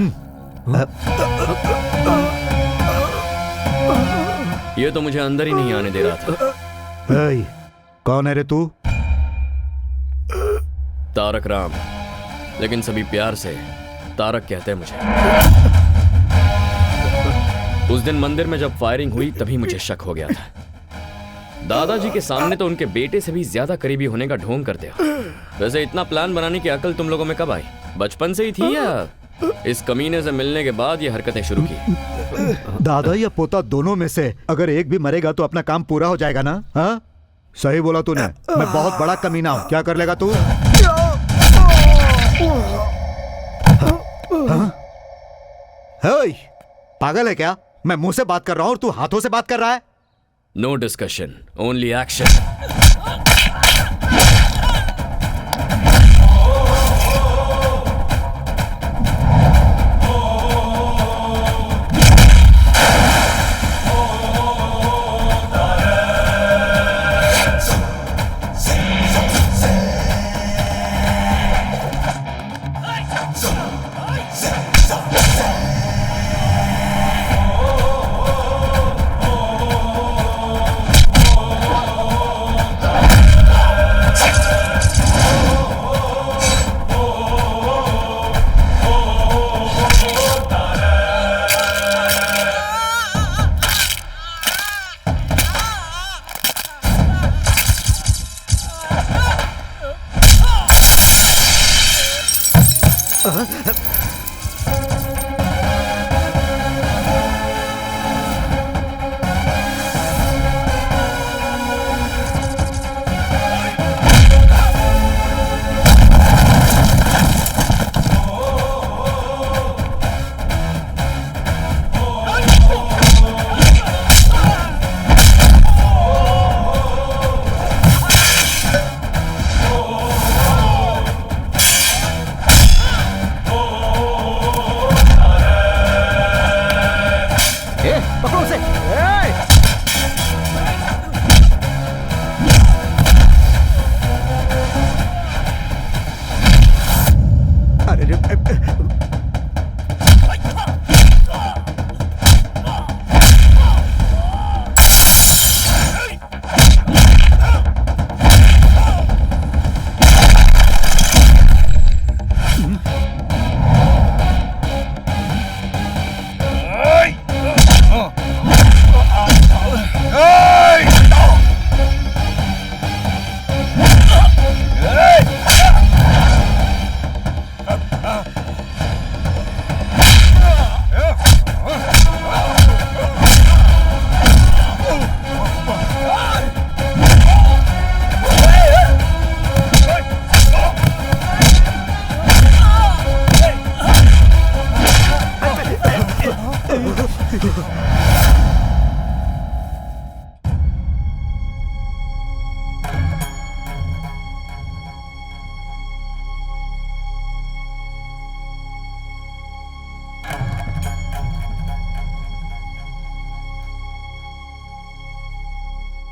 ये तो मुझे अंदर ही नहीं आने दे रहा था। कौन है रे तू? तारक राम, लेकिन सभी प्यार से तारक कहते हैं मुझे। उस दिन मंदिर में जब फायरिंग हुई तभी मुझे शक हो गया था। दादाजी के सामने तो उनके बेटे से भी ज्यादा करीबी होने का ढोंग करते हो। वैसे इतना प्लान बनाने की अकल तुम लोगों में कब आई? बचपन से ही थी या इस कमीने से मिलने के बाद ये हरकतें शुरू की? दादा या पोता दोनों में से अगर एक भी मरेगा तो अपना काम पूरा हो जाएगा ना? हाँ, सही बोला तूने। मैं बहुत बड़ा कमीना हूं। क्या कर लेगा तू? पागल है क्या? मैं मुंह से बात कर रहा हूं और तू हाथों से बात कर रहा है। No discussion, only action.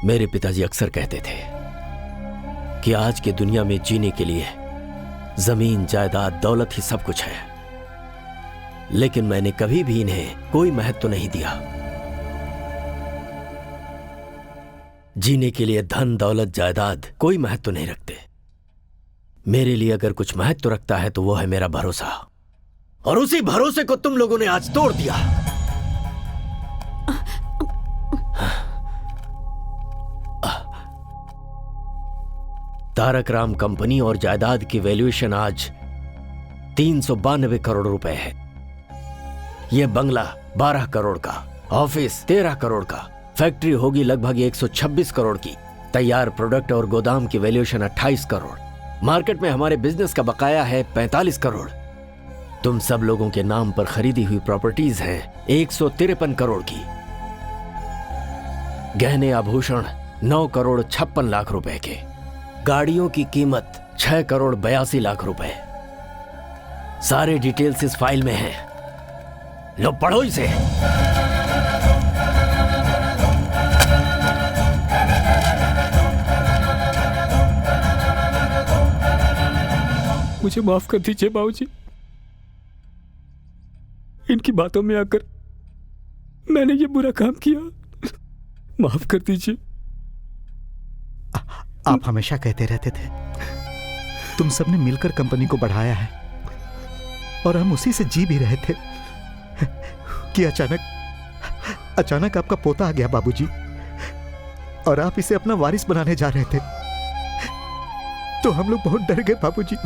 मेरे पिताजी अक्सर कहते थे कि आज की दुनिया में जीने के लिए जमीन, जायदाद, दौलत ही सब कुछ है, लेकिन मैंने कभी भी इन्हें कोई महत्व नहीं दिया। जीने के लिए धन, दौलत, जायदाद कोई महत्व नहीं रखते। मेरे लिए अगर कुछ महत्व रखता है तो वो है मेरा भरोसा, और उसी भरोसे को तुम लोगों ने आज तोड़ दिया। तारक राम कंपनी और जायदाद की वैल्यूएशन आज 392 करोड़ रुपए है। यह बंगला 12 करोड़ का, ऑफिस 13 करोड़ का, फैक्ट्री होगी लगभग 126 करोड़ की, तैयार प्रोडक्ट और गोदाम की वैल्यूएशन 28 करोड़, मार्केट में हमारे बिजनेस का बकाया है 45 करोड़। तुम सब लोगों के नाम पर खरीदी हुई प्रॉपर्टीज हैं 153 करोड़ की, गहने आभूषण 9 करोड़ 56 लाख रुपए के, गाड़ियों की कीमत 6 करोड़ 82 लाख रुपए। सारे डिटेल्स इस फाइल में हैं। लो पढ़ो इसे। मुझे माफ कर दीजिए बाबूजी, इनकी बातों में आकर मैंने ये बुरा काम किया, माफ कर दीजिए। आप हमेशा कहते रहते थे तुम सबने मिलकर कंपनी को बढ़ाया है, और हम उसी से जी भी रहे थे कि अचानक आपका पोता आ गया बाबूजी, और आप इसे अपना वारिस बनाने जा रहे थे। तो हम लोग बहुत डर गए बाबूजी।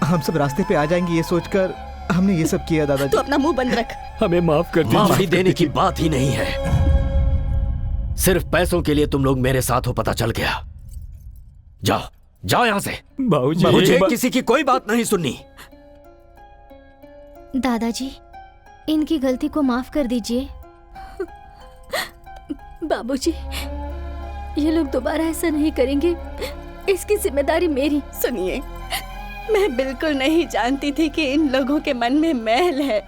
हम सब रास्ते पे आ जाएंगे ये सोचकर हमने ये सब किया दादाजी। तू अपना मुंह बंद रख। हमें माफ कर दीजिए। माफी देने की बात ही नहीं है, सिर्फ पैसों के लिए तुम लोग मेरे साथ हो, पता चल गया। जाओ जाओ यहां से। बाबूजी, मुझे किसी की कोई बात नहीं सुननी। दादाजी, इनकी गलती को माफ कर दीजिए। बाबूजी, ये लोग दोबारा ऐसा नहीं करेंगे, इसकी जिम्मेदारी मेरी। सुनिए, मैं बिल्कुल नहीं जानती थी कि इन लोगों के मन में मैल है।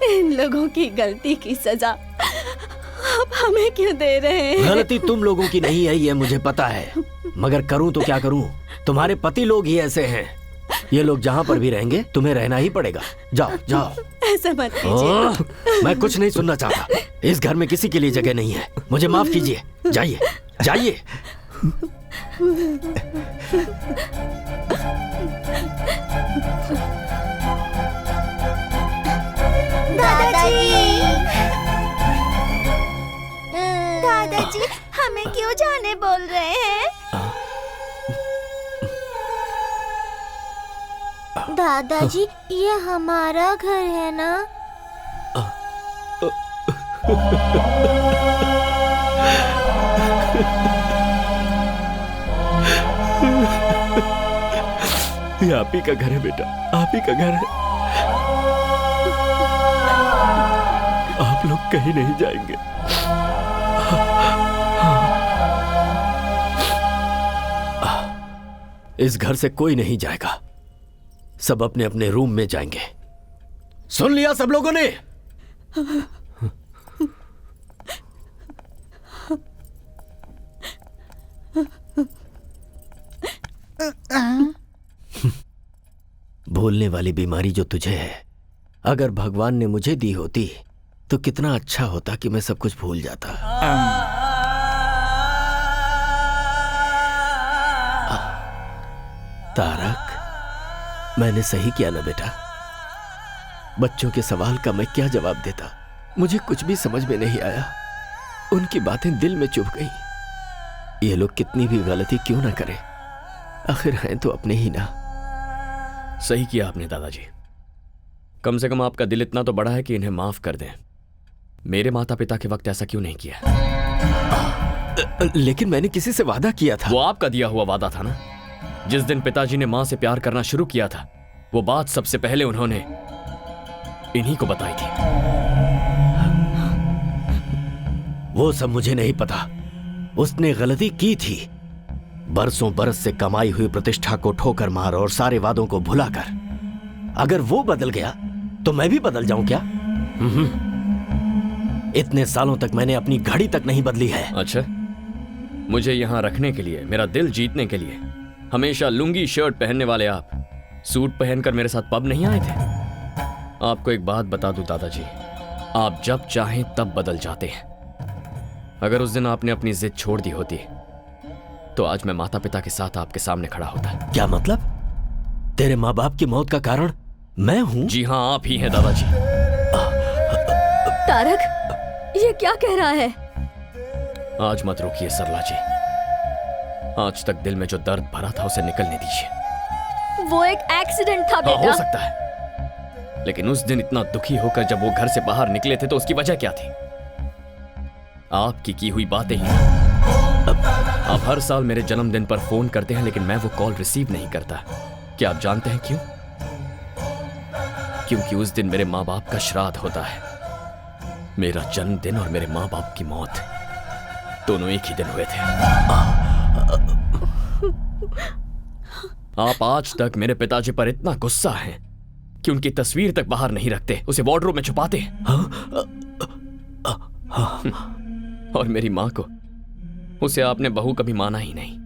इन लोगों की गलती की सजा आप हमें क्यों दे रहे हैं? गलती तुम लोगों की नहीं है, ये मुझे पता है, मगर करूं तो क्या करूं? तुम्हारे पति लोग ही ऐसे हैं। ये लोग जहां पर भी रहेंगे तुम्हें रहना ही पड़ेगा। जाओ जाओ। ऐसा मत कीजिए। मैं कुछ नहीं सुनना चाहता। इस घर में किसी के लिए जगह नहीं है। मुझे माफ कीजिए। जाइए जाइए। दादाजी, हमें क्यों जाने बोल रहे हैं? दादाजी, ये हमारा घर है ना? ये आप ही का घर है बेटा, आप ही का घर है। आप लोग कहीं नहीं जाएंगे। इस घर से कोई नहीं जाएगा। सब अपने अपने रूम में जाएंगे। सुन लिया सब लोगों ने? भूलने वाली बीमारी जो तुझे है, अगर भगवान ने मुझे दी होती तो कितना अच्छा होता कि मैं सब कुछ भूल जाता। तारक, मैंने सही किया ना बेटा? बच्चों के सवाल का मैं क्या जवाब देता? मुझे कुछ भी समझ में नहीं आया। उनकी बातें दिल में चुभ गई। ये लोग कितनी भी गलती क्यों ना करें, आखिर हैं तो अपने ही ना। सही किया आपने दादाजी। कम से कम आपका दिल इतना तो बड़ा है कि इन्हें माफ कर दें। मेरे माता पिता के वक्त ऐसा क्यों नहीं किया? लेकिन मैंने किसी से वादा किया था। वो आपका दिया हुआ वादा था ना। जिस दिन पिताजी ने मां से प्यार करना शुरू किया था, वो बात सबसे पहले उन्होंने इन्हीं को बताई थी। वो सब मुझे नहीं पता। उसने गलती की थी। बरसों बरस से कमाई हुई प्रतिष्ठा को ठोकर मार और सारे वादों को भुलाकर। अगर वो बदल गया तो मैं भी बदल जाऊं क्या? इतने सालों तक मैंने अपनी घड़ी तक नहीं बदली है। अच्छा, मुझे यहां रखने के लिए, मेरा दिल जीतने के लिए हमेशा लुंगी शर्ट पहनने वाले आप सूट पहनकर मेरे साथ पब नहीं आए थे? आपको एक बात बता दूं दादाजी, आप जब चाहें तब बदल जाते हैं। अगर उस दिन आपने अपनी जिद छोड़ दी होती तो आज मैं माता पिता के साथ आपके सामने खड़ा होता। क्या मतलब? तेरे माँ बाप की मौत का कारण मैं हूं? जी हाँ, आप ही हैं दादाजी। तारक, ये क्या कह रहा है? आज मत रोकिए सरला जी। आज तक दिल में जो दर्द भरा था उसे निकलने दीजिए। वो एक एक्सीडेंट था बेटा। हो सकता है, लेकिन उस दिन इतना दुखी होकर जब वो घर से बाहर निकले थे तो उसकी वजह क्या थी? आपकी की हुई बातें ही। आप हर साल मेरे जन्मदिन पर फोन करते हैं, लेकिन मैं वो कॉल रिसीव नहीं करता। क्या आप जानते हैं क्यों? क्योंकि उस दिन मेरे माँ बाप का श्राद्ध होता है। मेरा जन्मदिन और मेरे माँ बाप की मौत दोनों एक ही दिन हुए थे। आप आज तक मेरे पिताजी पर इतना गुस्सा हैं कि उनकी तस्वीर तक बाहर नहीं रखते, उसे वार्डरोब में छुपाते हैं। और मेरी मां को, उसे आपने बहू कभी माना ही नहीं।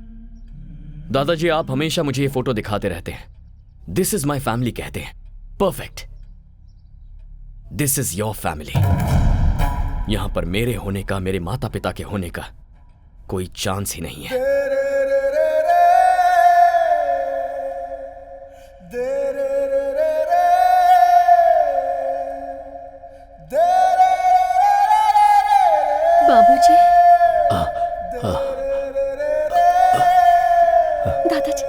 दादाजी, आप हमेशा मुझे ये फोटो दिखाते रहते हैं। दिस इज माई फैमिली कहते हैं। Perfect. This is your family. यहां पर मेरे होने का, मेरे माता पिता के होने का कोई चांस ही नहीं है। बाबूजी, दादाजी,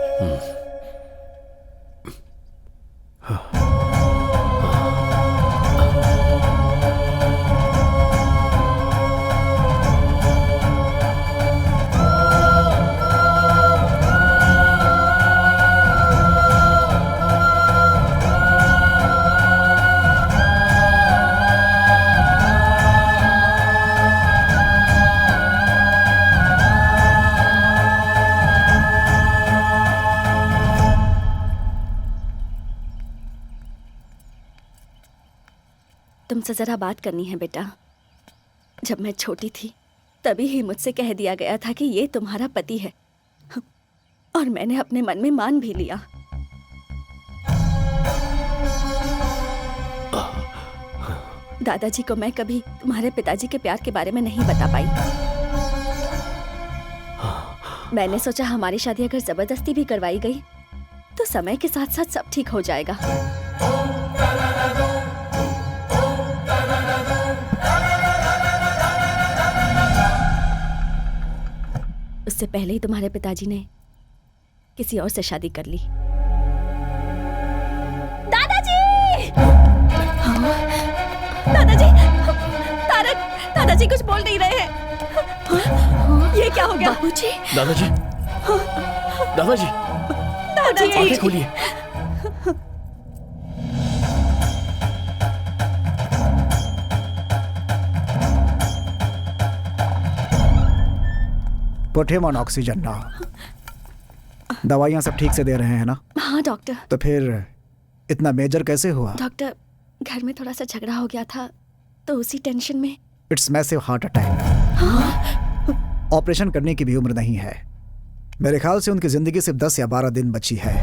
तुमसे जरा बात करनी है बेटा। जब मैं छोटी थी तभी ही मुझसे कह दिया गया था कि ये तुम्हारा पति है, और मैंने अपने मन में मान भी लिया। दादाजी को मैं कभी तुम्हारे पिताजी के प्यार के बारे में नहीं बता पाई। मैंने सोचा हमारी शादी अगर जबरदस्ती भी करवाई गई तो समय के साथ साथ सब ठीक हो जाएगा। उससे पहले ही तुम्हारे पिताजी ने किसी और से शादी कर ली। दादाजी! दादाजी! दादाजी कुछ बोल नहीं रहे हैं। ये क्या हो गया? बाबूजी! दादाजी! दादाजी! दादाजी! आंखें खोलिए। Put him on oxygen now. दवाइयाँ सब ठीक से दे रहे हैं ना? हाँ डॉक्टर। तो फिर इतना मेजर कैसे हुआ? डॉक्टर, घर में थोड़ा सा झगड़ा हो गया था तो उसी टेंशन में। It's massive heart attack. Operation करने की भी उम्र नहीं है। मेरे ख्याल से उनकी जिंदगी सिर्फ 10 या 12 दिन बची है।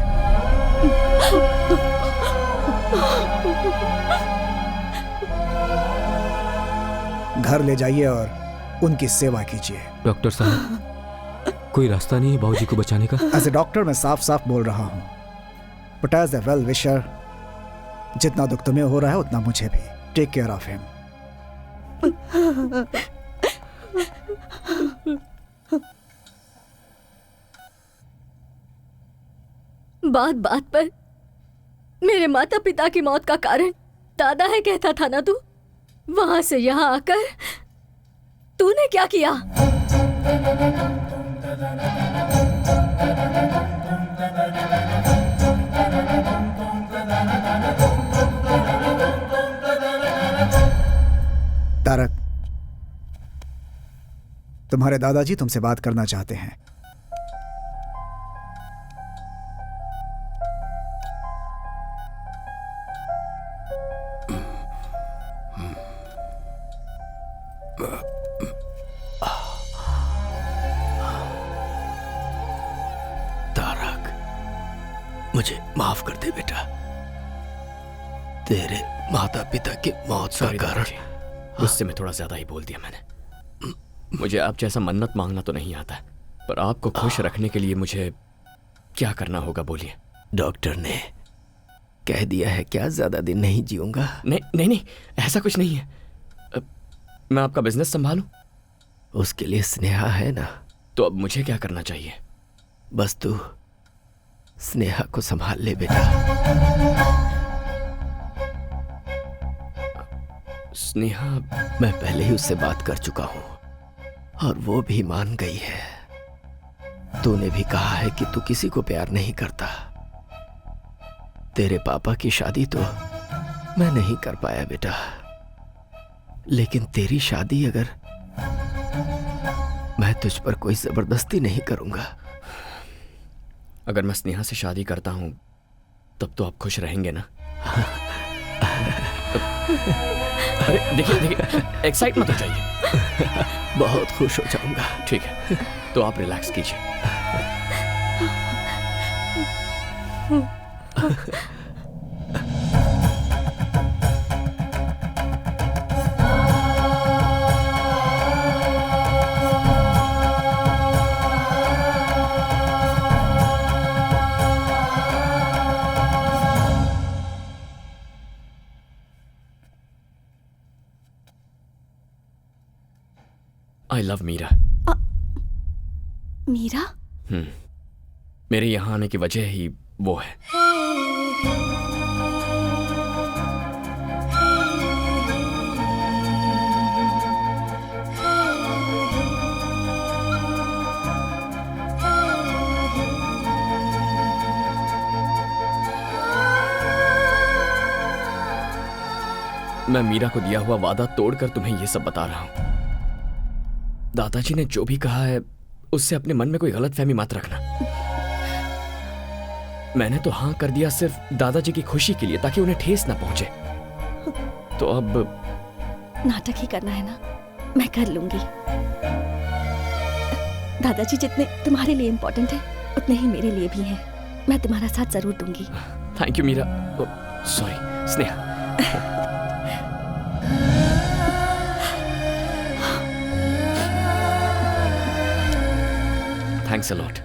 घर ले जाइए और उनकी सेवा कीजिए। डॉक्टर साहब, कोई रास्ता नहीं है बाबूजी को बचाने का? एज ए डॉक्टर मैं साफ साफ बोल रहा हूँ, but as a well wisher, जितना दुख तुम्हें हो रहा है उतना मुझे भी। Take care of him. बात बात पर मेरे माता पिता की मौत का कारण दादा है कहता था ना तू? वहां से यहां आकर तूने क्या किया? तारक, तुम्हारे दादाजी तुमसे बात करना चाहते हैं। तारक, मुझे माफ कर दे बेटा। तेरे माता पिता की मौत का कारण गुस्से में थोड़ा ज्यादा ही बोल दिया मैंने। मुझे आप जैसा मन्नत मांगना तो नहीं आता, पर आपको खुश रखने के लिए मुझे क्या करना होगा बोलिए। डॉक्टर ने कह दिया है क्या ज्यादा दिन नहीं जीऊंगा? नहीं नहीं नहीं, ऐसा कुछ नहीं है। मैं आपका बिजनेस संभालूं? उसके लिए स्नेहा है ना। तो अब मुझे क्या करना चाहिए? बस तू स्नेहा को संभाल ले बेटा। स्नेहा? मैं पहले ही उससे बात कर चुका हूं और वो भी मान गई है। तूने भी कहा है कि तू किसी को प्यार नहीं करता। तेरे पापा की शादी तो मैं नहीं कर पाया बेटा, लेकिन तेरी शादी अगर मैं तुझ पर कोई जबरदस्ती नहीं करूंगा। अगर मैं स्नेहा से शादी करता हूं तब तो आप खुश रहेंगे ना? अरे देखिए देखिए, एक्साइट मत हो जाइए। बहुत खुश हो जाऊंगा। ठीक है, तो आप रिलैक्स कीजिए। I love Meera. मीरा? मेरे यहां आने की वजह ही वो है। मैं मीरा को दिया हुआ वादा तोड़कर तुम्हें यह सब बता रहा हूं। दादाजी ने जो भी कहा है उससे अपने मन में कोई गलतफहमी मत रखना। मैंने तो हां कर दिया सिर्फ दादाजी की खुशी के लिए, ताकि उन्हें ठेस ना पहुंचे। तो अब नाटक ही करना है ना, मैं कर लूंगी। दादाजी जितने तुम्हारे लिए इम्पोर्टेंट है उतने ही मेरे लिए भी हैं। मैं तुम्हारा साथ जरूर दूंगी। Thank you Meera. Sorry Sneha. Thanks a lot.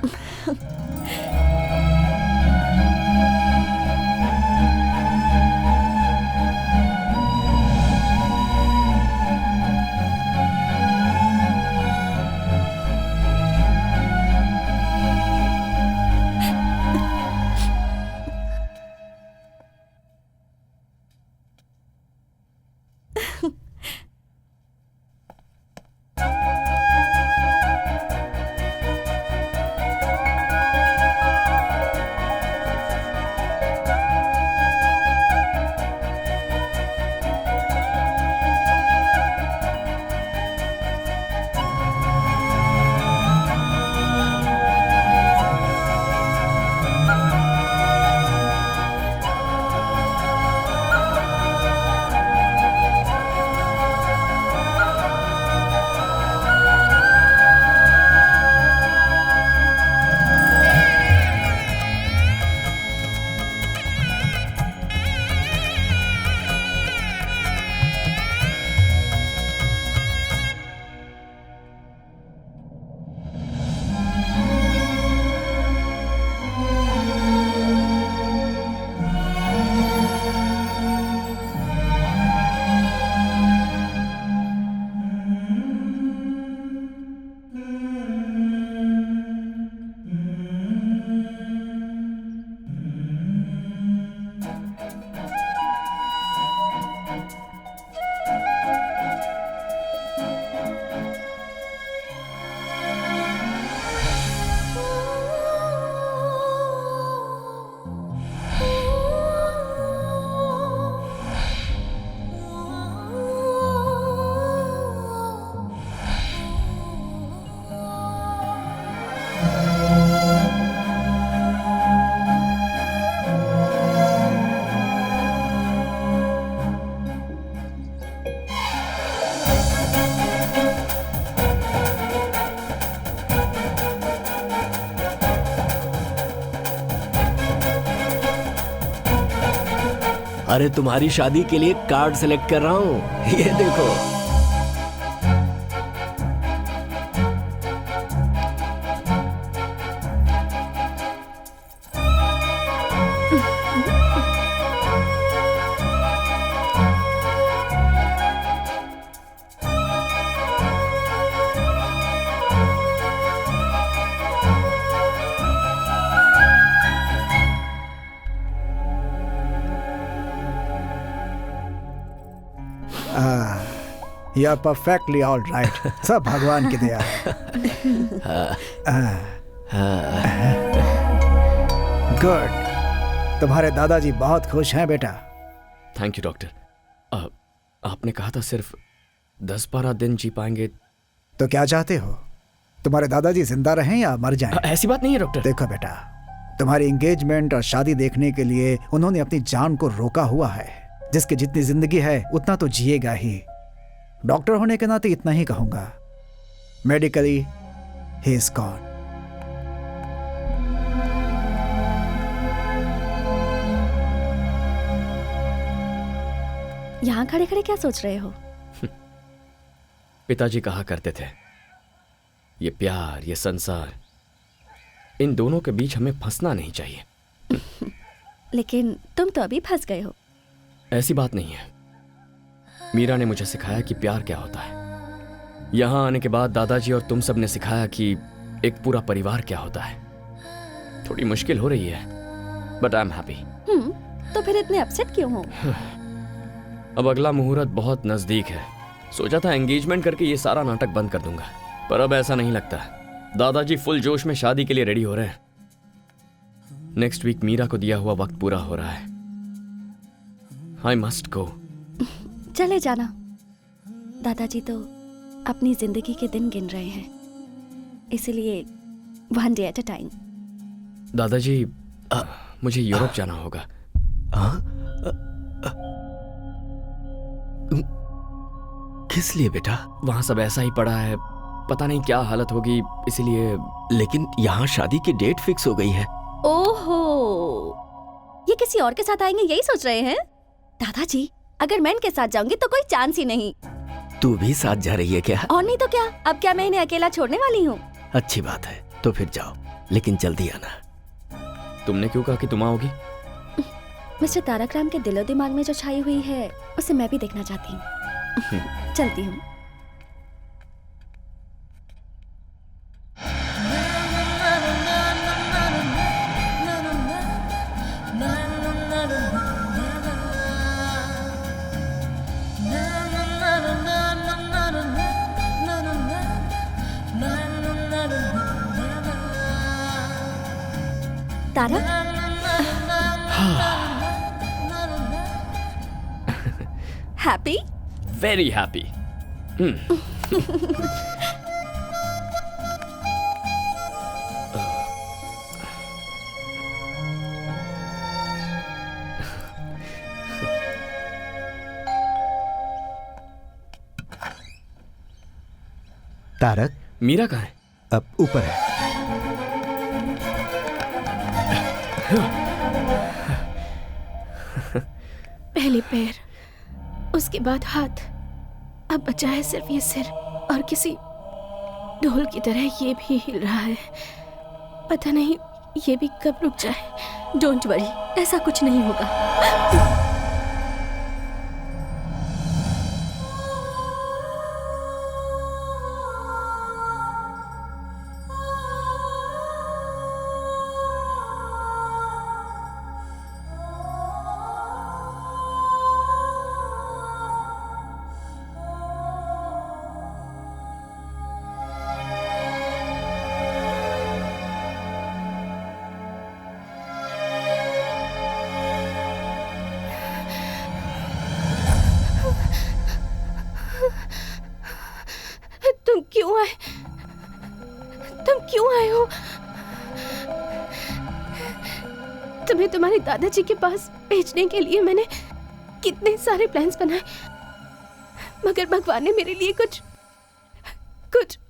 अरे तुम्हारी शादी के लिए कार्ड सेलेक्ट कर रहा हूँ, ये देखो। You are perfectly all right. सब भगवान की दया है। गुड, तुम्हारे दादाजी बहुत खुश हैं बेटा। Thank you doctor. आपने कहा था सिर्फ 10-12 दिन जी पाएंगे। तो क्या चाहते हो, तुम्हारे दादाजी जिंदा रहें या मर जाएं? ऐसी बात नहीं है डॉक्टर। देखो बेटा, तुम्हारी एंगेजमेंट और शादी देखने के लिए उन्होंने अपनी जान को रोका हुआ है। जिसकी जितनी जिंदगी है उतना तो जिएगा ही। डॉक्टर होने के नाते इतना ही कहूंगा, मेडिकली ही इज गॉन। यहाँ खड़े खड़े क्या सोच रहे हो? पिताजी कहा करते थे, ये प्यार, ये संसार, इन दोनों के बीच हमें फंसना नहीं चाहिए। लेकिन तुम तो अभी फंस गए हो। ऐसी बात नहीं है। मीरा ने मुझे सिखाया कि प्यार क्या होता है। यहाँ आने के बाद दादाजी और तुम सब ने सिखाया कि एक पूरा परिवार क्या होता है। थोड़ी मुश्किल हो रही है, बट आई एम हैप्पी। तो फिर इतने अपसेट क्यों हो? अब अगला मुहूर्त बहुत नजदीक है। सोचा था एंगेजमेंट करके ये सारा नाटक बंद कर दूंगा, पर अब ऐसा नहीं लगता। दादाजी फुल जोश में शादी के लिए रेडी हो रहे हैं। नेक्स्ट वीक मीरा को दिया हुआ वक्त पूरा हो रहा है। I must go. चले जाना, दादाजी तो अपनी जिंदगी के दिन गिन रहे हैं, इसलिए one day at a time. दादाजी, मुझे यूरोप जाना होगा। किस लिए बेटा? वहां सब ऐसा ही पड़ा है, पता नहीं क्या हालत होगी, इसीलिए। लेकिन यहाँ शादी की डेट फिक्स हो गई है। ओहो, ये किसी और के साथ आएंगे यही सोच रहे हैं? दादाजी, अगर मैं इनके साथ जाऊंगी तो कोई चांस ही नहीं। तू भी साथ जा रही है क्या? और नहीं तो क्या, अब क्या मैं इन्हें अकेला छोड़ने वाली हूँ? अच्छी बात है, तो फिर जाओ, लेकिन जल्दी आना। तुमने क्यों कहा कि तुम आओगी? मिस्टर तारक राम के दिलो दिमाग में जो छाई हुई है उसे मैं भी देखना चाहती हूँ। चलती हूँ। Tarak, happy? Very happy. Tarak, Meera कहाँ है? अब ऊपर है। पहले पैर, उसके बाद हाथ, अब बचा है सिर्फ ये सिर, और किसी ढोल की तरह ये भी हिल रहा है। पता नहीं ये भी कब रुक जाए। डोंट वरी, ऐसा कुछ नहीं होगा। तुम क्यों आए हो? तुम्हें तुम्हारे दादाजी के पास भेजने के लिए मैंने कितने सारे प्लान्स बनाए, मगर भगवान ने मेरे लिए कुछ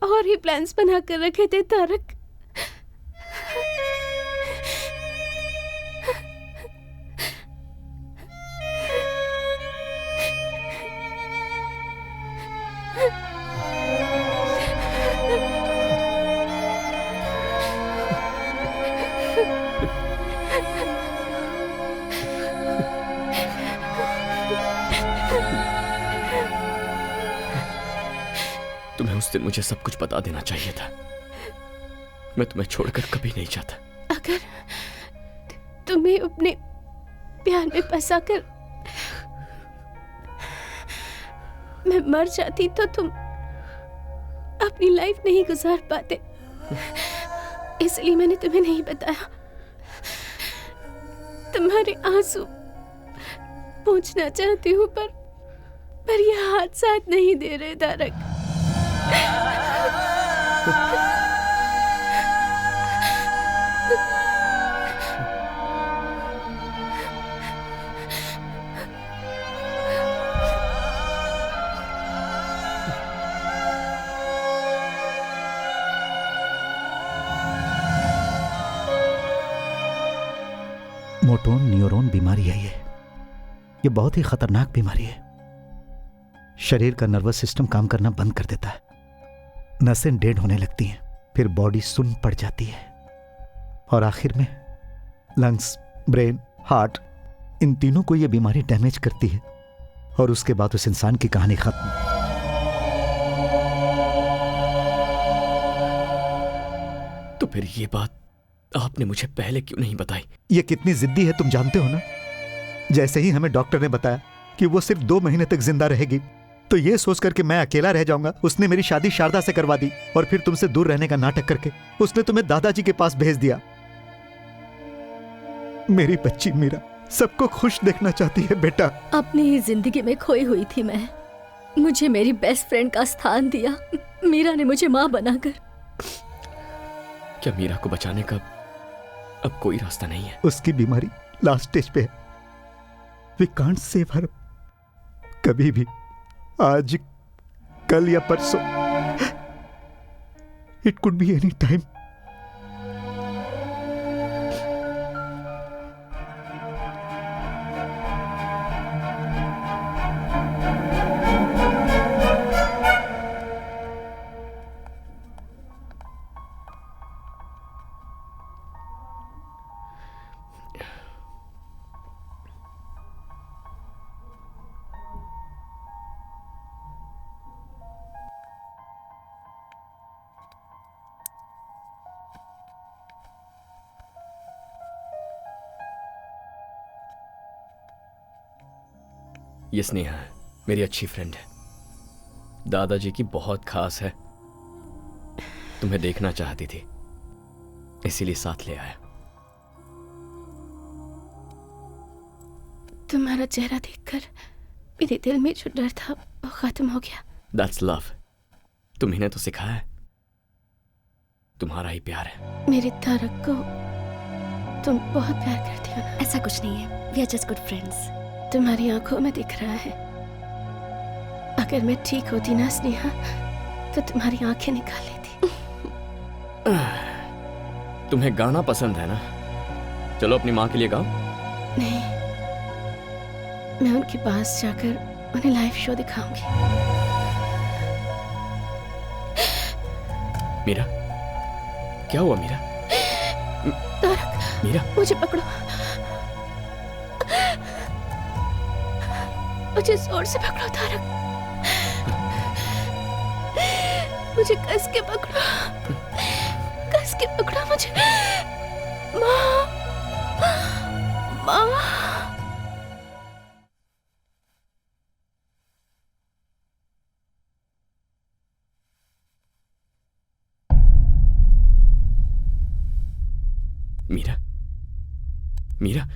और ही प्लान्स बना कर रखे थे तारक। तुम्हें उस दिन मुझे सब कुछ बता देना चाहिए था। मैं तुम्हें छोड़कर कभी नहीं जाता। अगर तुम्हें अपने प्यार में फंसाकर मैं मर जाती तो तुम अपनी लाइफ नहीं गुजार पाते, इसलिए मैंने तुम्हें नहीं बताया। तुम्हारे आंसू पूछना चाहती हूँ पर ये हाथ साथ नहीं दे रहे तारक। मोटोन न्यूरॉन बीमारी है ये बहुत ही खतरनाक बीमारी है। शरीर का नर्वस सिस्टम काम करना बंद कर देता है, नसें डेड होने लगती हैं, फिर बॉडी सुन्न पड़ जाती है और आखिर में लंग्स, ब्रेन, हार्ट, इन तीनों को यह बीमारी डैमेज करती है और उसके बाद उस इंसान की कहानी खत्म। तो फिर ये बात आपने मुझे पहले क्यों नहीं बताई? ये कितनी जिद्दी है तुम जानते हो ना। जैसे ही हमें डॉक्टर ने बताया कि वो सिर्फ 2 महीने तक जिंदा रहेगी, तो ये सोचकर कि मैं अकेला रह जाऊंगा, उसने मेरी शादी शारदा से करवा दी और फिर तुमसे दूर रहने का नाटक करके उसने तुम्हें दादाजी के पास भेज दिया। मेरी बच्ची मीरा सबको खुश देखना चाहती है बेटा। अपनी ही जिंदगी में खोई हुई थी मैं, मुझे मेरी बेस्ट फ्रेंड का स्थान दिया मीरा ने मुझे मां बनाकर। क्या मीरा को बचाने का अब कोई रास्ता नहीं है? उसकी बीमारी लास्ट स्टेज पे है। We can't save her. कभी भी, आज कल या परसों, it could be any time. ये स्नेहा है, मेरी अच्छी फ्रेंड है, दादाजी की बहुत खास है। तुम्हें देखना चाहती थी, इसीलिए साथ ले आया। तुम्हारा चेहरा देखकर मेरे दिल में जो डर था वो खत्म हो गया। That's love। तुम्ही ने तो सिखाया है, तुम्हारा ही प्यार है। मेरे तारक को तुम बहुत प्यार करती हो ना? ऐसा कुछ नहीं है, we are just good friends। तुम्हारी आंखों में दिख रहा है। अगर मैं ठीक होती ना स्नेहा, तो तुम्हारी आंखें निकाल लेती। तुम्हें गाना पसंद है ना? चलो अपनी माँ के लिए गाओ। नहीं, मैं उनके पास जाकर उन्हें लाइव शो दिखाऊंगी। मीरा, क्या हुआ मीरा? तारक, मीरा, मुझे पकड़ो, मुझे जोर से पकड़ो तारक, मुझे कस के पकड़ो, कस के पकड़ो मुझे। माँ, माँ। मीरा, मीरा,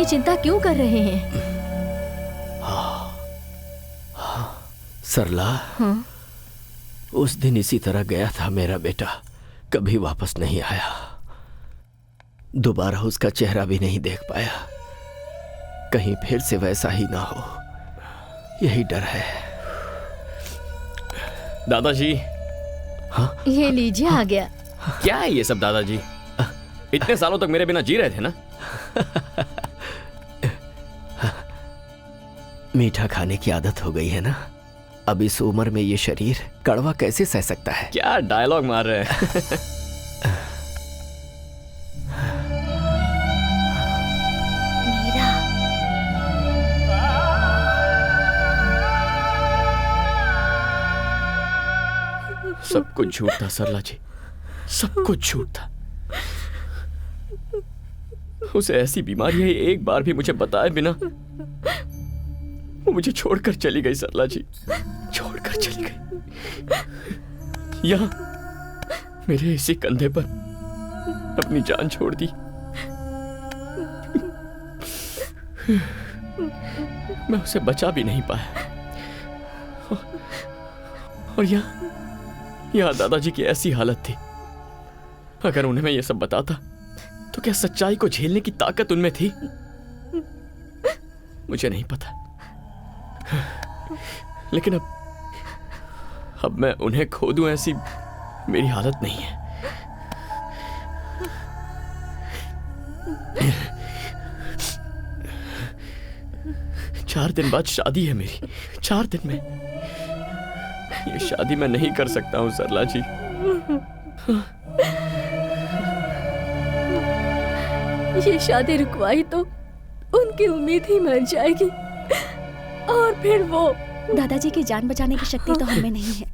चिंता क्यों कर रहे हैं? सरला, हाँ? उस दिन इसी तरह गया था मेरा बेटा, कभी वापस नहीं आया। दोबारा उसका चेहरा भी नहीं देख पाया। कहीं फिर से वैसा ही ना हो, यही डर है। दादाजी। हाँ? ये लीजिए, आ गया। क्या है ये सब दादाजी? इतने सालों तक मेरे बिना जी रहे थे ना? मीठा खाने की आदत हो गई है ना, अब इस उम्र में ये शरीर कड़वा कैसे सह सकता है? क्या डायलॉग मार रहे हैं? मीरा, सब कुछ झूठ था सरला जी, सब कुछ झूठ था। उसे ऐसी बीमारी है, एक बार भी मुझे बताए बिना वो मुझे छोड़कर चली गई। सरला जी छोड़कर चली गई, यहाँ मेरे इसी कंधे पर अपनी जान छोड़ दी। मैं उसे बचा भी नहीं पाया। और यहाँ दादाजी की ऐसी हालत थी, अगर उन्हें मैं ये सब बताता तो क्या सच्चाई को झेलने की ताकत उनमें थी? मुझे नहीं पता, लेकिन अब मैं उन्हें खो दूं ऐसी मेरी हालत नहीं है। चार दिन बाद शादी है मेरी, 4 दिन में। ये शादी मैं नहीं कर सकता हूं सरला जी। ये शादी रुकवाई तो उनकी उम्मीद ही मर जाएगी और फिर वो दादाजी की जान बचाने की शक्ति तो हमें नहीं है।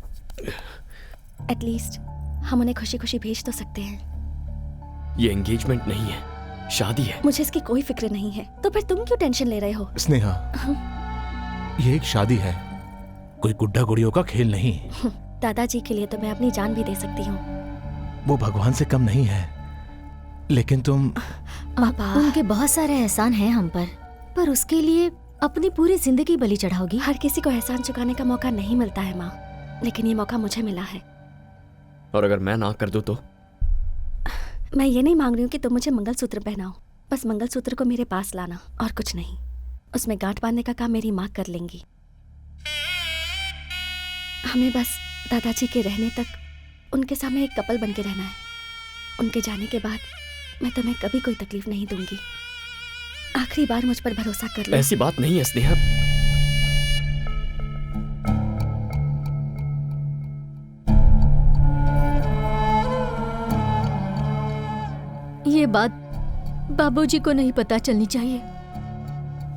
एटलीस्ट हम उन्हें खुशी खुशी भेज तो सकते हैं। ये एंगेजमेंट नहीं है, शादी है। मुझे इसकी कोई फिक्र नहीं है, तो फिर तुम क्यों टेंशन ले रहे हो? स्नेहा, ये एक शादी है, कोई गुड्डा गुड़ियों का खेल नहीं। दादाजी के लिए तो मैं अपनी जान भी दे सकती हूँ। वो भगवान से कम नहीं है, लेकिन तुम पापा, उनके बहुत सारे एहसान हैं हम पर उसके लिए अपनी पूरी जिंदगी बलि चढ़ाओगी? हर किसी को एहसान चुकाने का मौका नहीं मिलता है माँ, लेकिन ये मौका मुझे मिला है। और अगर मैं ना कर दूं तो? मैं ये नहीं मांग रही हूँ कि तुम मुझे मंगलसूत्र पहनाओ, बस मंगलसूत्र को मेरे पास लाना और कुछ नहीं। उसमें गांठ बांधने का काम मेरी माँ कर लेंगी। हमें बस दादाजी के रहने तक उनके सामने एक कपल बन के रहना है। उनके जाने के बाद मैं तुम्हें कभी कोई तकलीफ नहीं दूंगी। आखिरी बार मुझ पर भरोसा कर लो। ऐसी बात नहीं है स्नेहा। ये बात बाबूजी को नहीं पता चलनी चाहिए।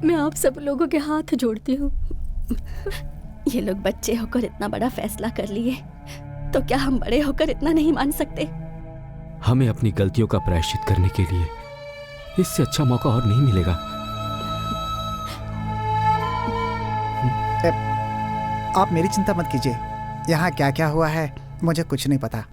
मैं आप सब लोगों के हाथ जोड़ती हूँ। ये लोग बच्चे होकर इतना बड़ा फैसला कर लिए, तो क्या हम बड़े होकर इतना नहीं मान सकते? हमें अपनी गलतियों का प्रायश्चित करने के लिए इससे अच्छा मौका और नहीं मिलेगा। आप मेरी चिंता मत कीजिए, यहाँ क्या क्या हुआ है मुझे कुछ नहीं पता।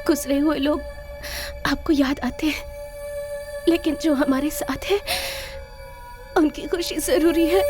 गुजरे हुए लोग आपको याद आते हैं, लेकिन जो हमारे साथ है उनकी खुशी जरूरी है।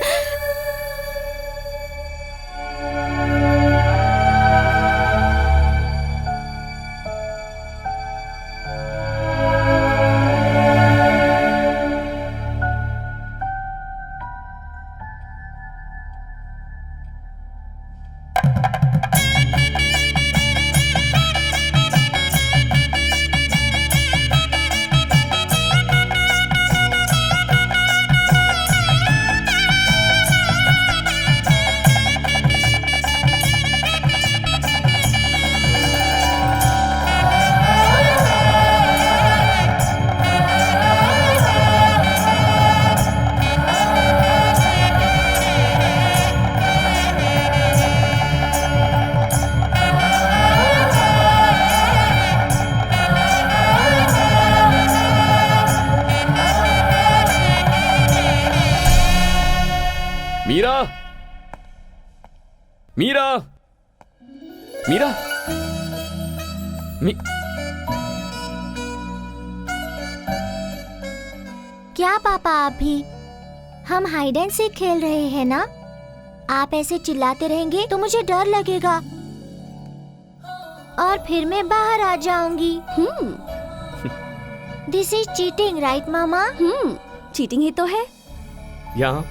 मीरा, मीरा, मीरा, क्या पापा आप भी? हम हाइड एंड सीक खेल रहे हैं ना? आप ऐसे चिल्लाते रहेंगे तो मुझे डर लगेगा और फिर मैं बाहर आ जाऊंगी। दिस इज चीटिंग, राइट मामा? चीटिंग ही तो है। यहाँ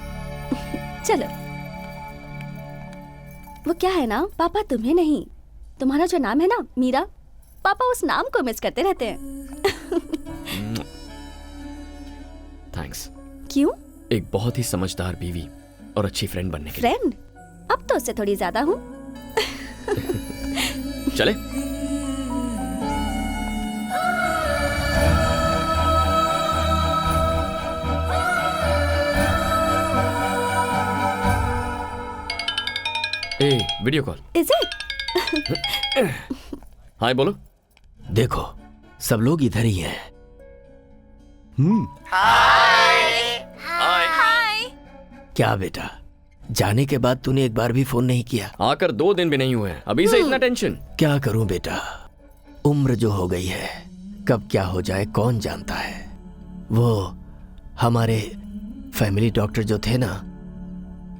चलो। वो क्या है ना, पापा तुम्हें नहीं, तुम्हारा जो नाम है ना मीरा, पापा उस नाम को मिस करते रहते हैं। थैंक्स। क्यों? एक बहुत ही समझदार बीवी और अच्छी फ्रेंड बनने के लिए। फ्रेंड? अब तो उससे थोड़ी ज्यादा हूँ। चले। Video call. Is it? Hi बोलो। देखो सब लोग इधर ही हैं। हाय। क्या बेटा, जाने के बाद तूने एक बार भी फोन नहीं किया? आकर 2 दिन भी नहीं हुए हैं, अभी से इतना टेंशन? क्या करूं बेटा, उम्र जो हो गई है, कब क्या हो जाए कौन जानता है। वो हमारे फैमिली डॉक्टर जो थे ना,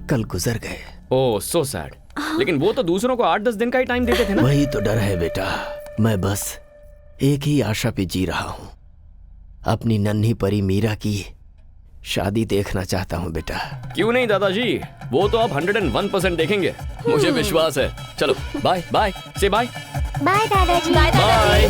कल गुजर गए। ओह सो सैड। लेकिन वो तो दूसरों को 8-10 दिन का ही टाइम देते थे ना। वही तो डर है बेटा, मैं बस एक ही आशा पे जी रहा हूं, अपनी नन्ही परी मीरा की शादी देखना चाहता हूं बेटा। क्यों नहीं दादाजी, वो तो आप 101% देखेंगे, मुझे विश्वास है। चलो बाय बाय, से बाय। बाय दादाजी। बाय।